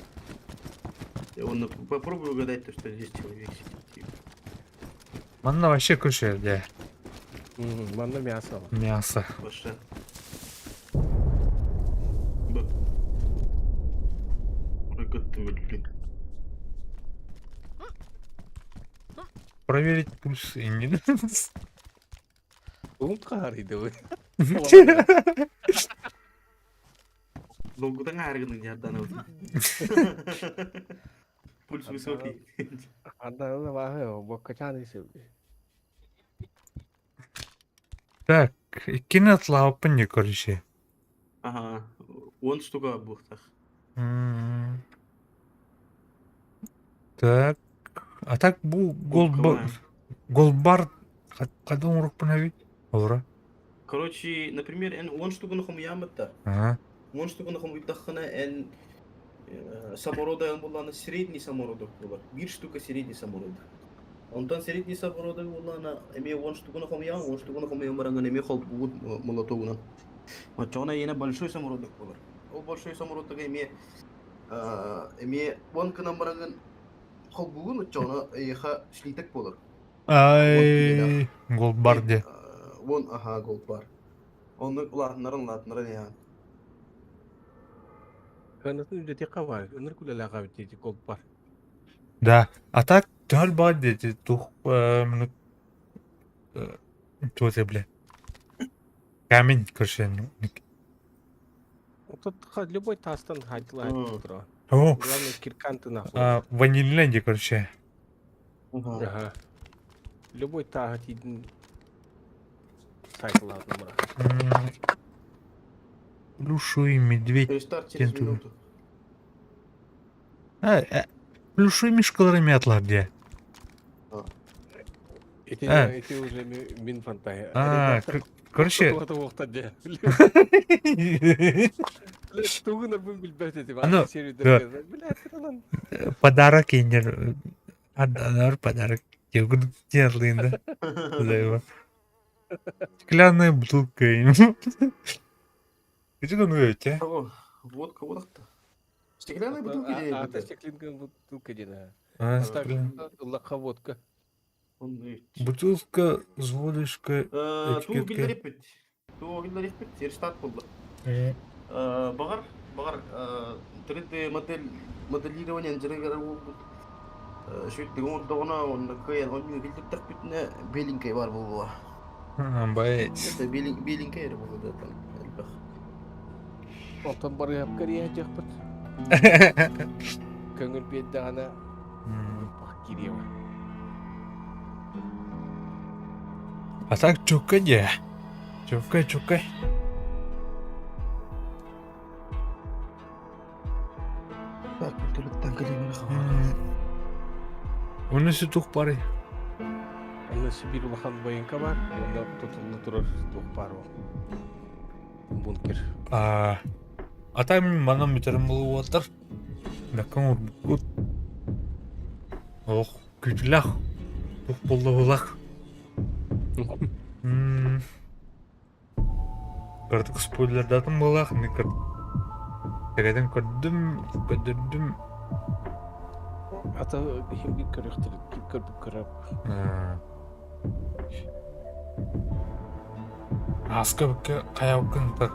Он попробуй угадать то, что здесь человек сидит. Манна вообще кушает, да. Манна мясо. Мясо. Ваша. Блин. Проверить пульс и не. Унтхариды вы. Долго-то гарганы не отдано. Пульс высокий. Анда вахы, боккачаны сылды. Так, кинет лапы не короче. Ага. 10 штука бухтах. М. Так. А так бу голбар кадың урукпун аби? Олора. Короче, например, 10 штука нахом ямытта. Ага. 10 штука нахом уйдахана саморода булана средний самородок булар. 1 штука средний самородок. Онтан средний самородок булана эме 10 штука нахом 10 штука нахом баранган эме холп бугут молотогунан. Мачона ена большой самородок булар. Ол большой самородок эме 10 кынан баранган холп бугун мачона эха шлитек булар. Ай, голбар де. Вон, ага, голд бар. Оны латнарын я. Kanatın ücreti kavar. Onur kule laga bitecek kol var. Да. А так дал бар деди тух мына туоте бле. Камень көршен. Тут любой тастан хайтла тро. О, Главное кирканты нахуй. ванильный де короче. Ага. Любой тагат идин сайкл номера. Плюшевый медведь. Рестарт через Тенту. минуту. Плюшевый мишкаларыми атлар де. Эти уже мин фантая. Короче. Вот вақта де. Тугунар бун билбет эти. Ано, подарок инер. Адар подарок. Ягуд терлинда. Зайва. Стеклянная бутылка. Где он уйти? Водка, водка. Стеклянная бутылка или А это? та стеклинка бутылка дена. Стеклянная. Лака водка. Бутылка с водочкой. Ту билдериппет. Ту билдериппет. Рестарт булды. Багар 3D моделирование жиргара болду. Шүт дегон догона он кыян он билдертек бүтүнө белинкей бар болду. Бай. Это белинкей болду да там. Отон бар япкария жакпыт. Көңүл бедде гана кирева. А так чукай де. Чукай. Так, билдерттен келемин Унысы тух пары. Аны Сибирь улахан боенка бар. Онда тутулы турар тух бар ол. Бункер. Ата мен манам битерим болуп атыр. Дакан урбут. Ох, күтлах. Тух болду булак. Кырдык спойлер датым булак, не кыр. Тегеден көддүм. Ата химги көрөктөр көрүп көрөп. Аска бүкке каябыкын так.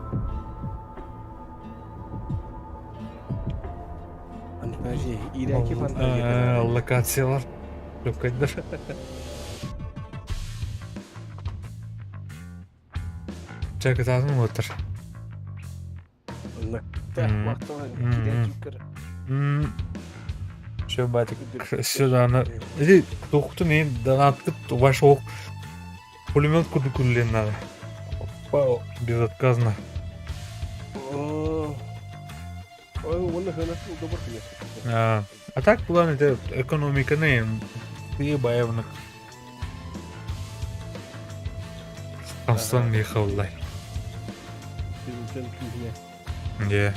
Фантазия, ираки фантазия. Локациялар. Чукайдыр. Чакытатын отыр. Так, вақтыға кирен жүкір. Шо батик сюда на. Иди тухту не донатты ваш ок. Пулемет куды күллен надо. Пау безотказно. Ой, оны ханасы добр конечно. А так план это экономика не и боевных. Астан Михайлай. Bizden kүйіне. Де.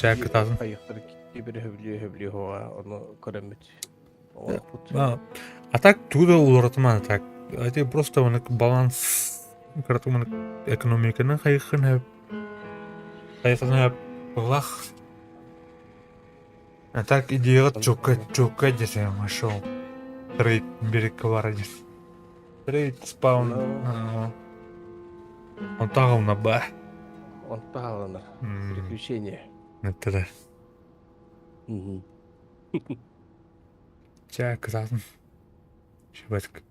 Чакытатын. Аяқтары кейбір хөбле хоға, оны көремет. А так туда уларатман так. Это просто он баланс. Кратуман экономика на хайхын хэп лах. А так идея чука десем машел. Трейд берег варадис. Трейд спаун. Он тагал на ба. Он тағаланыр. Приключение. Это да. Чакытатын. Шебатик.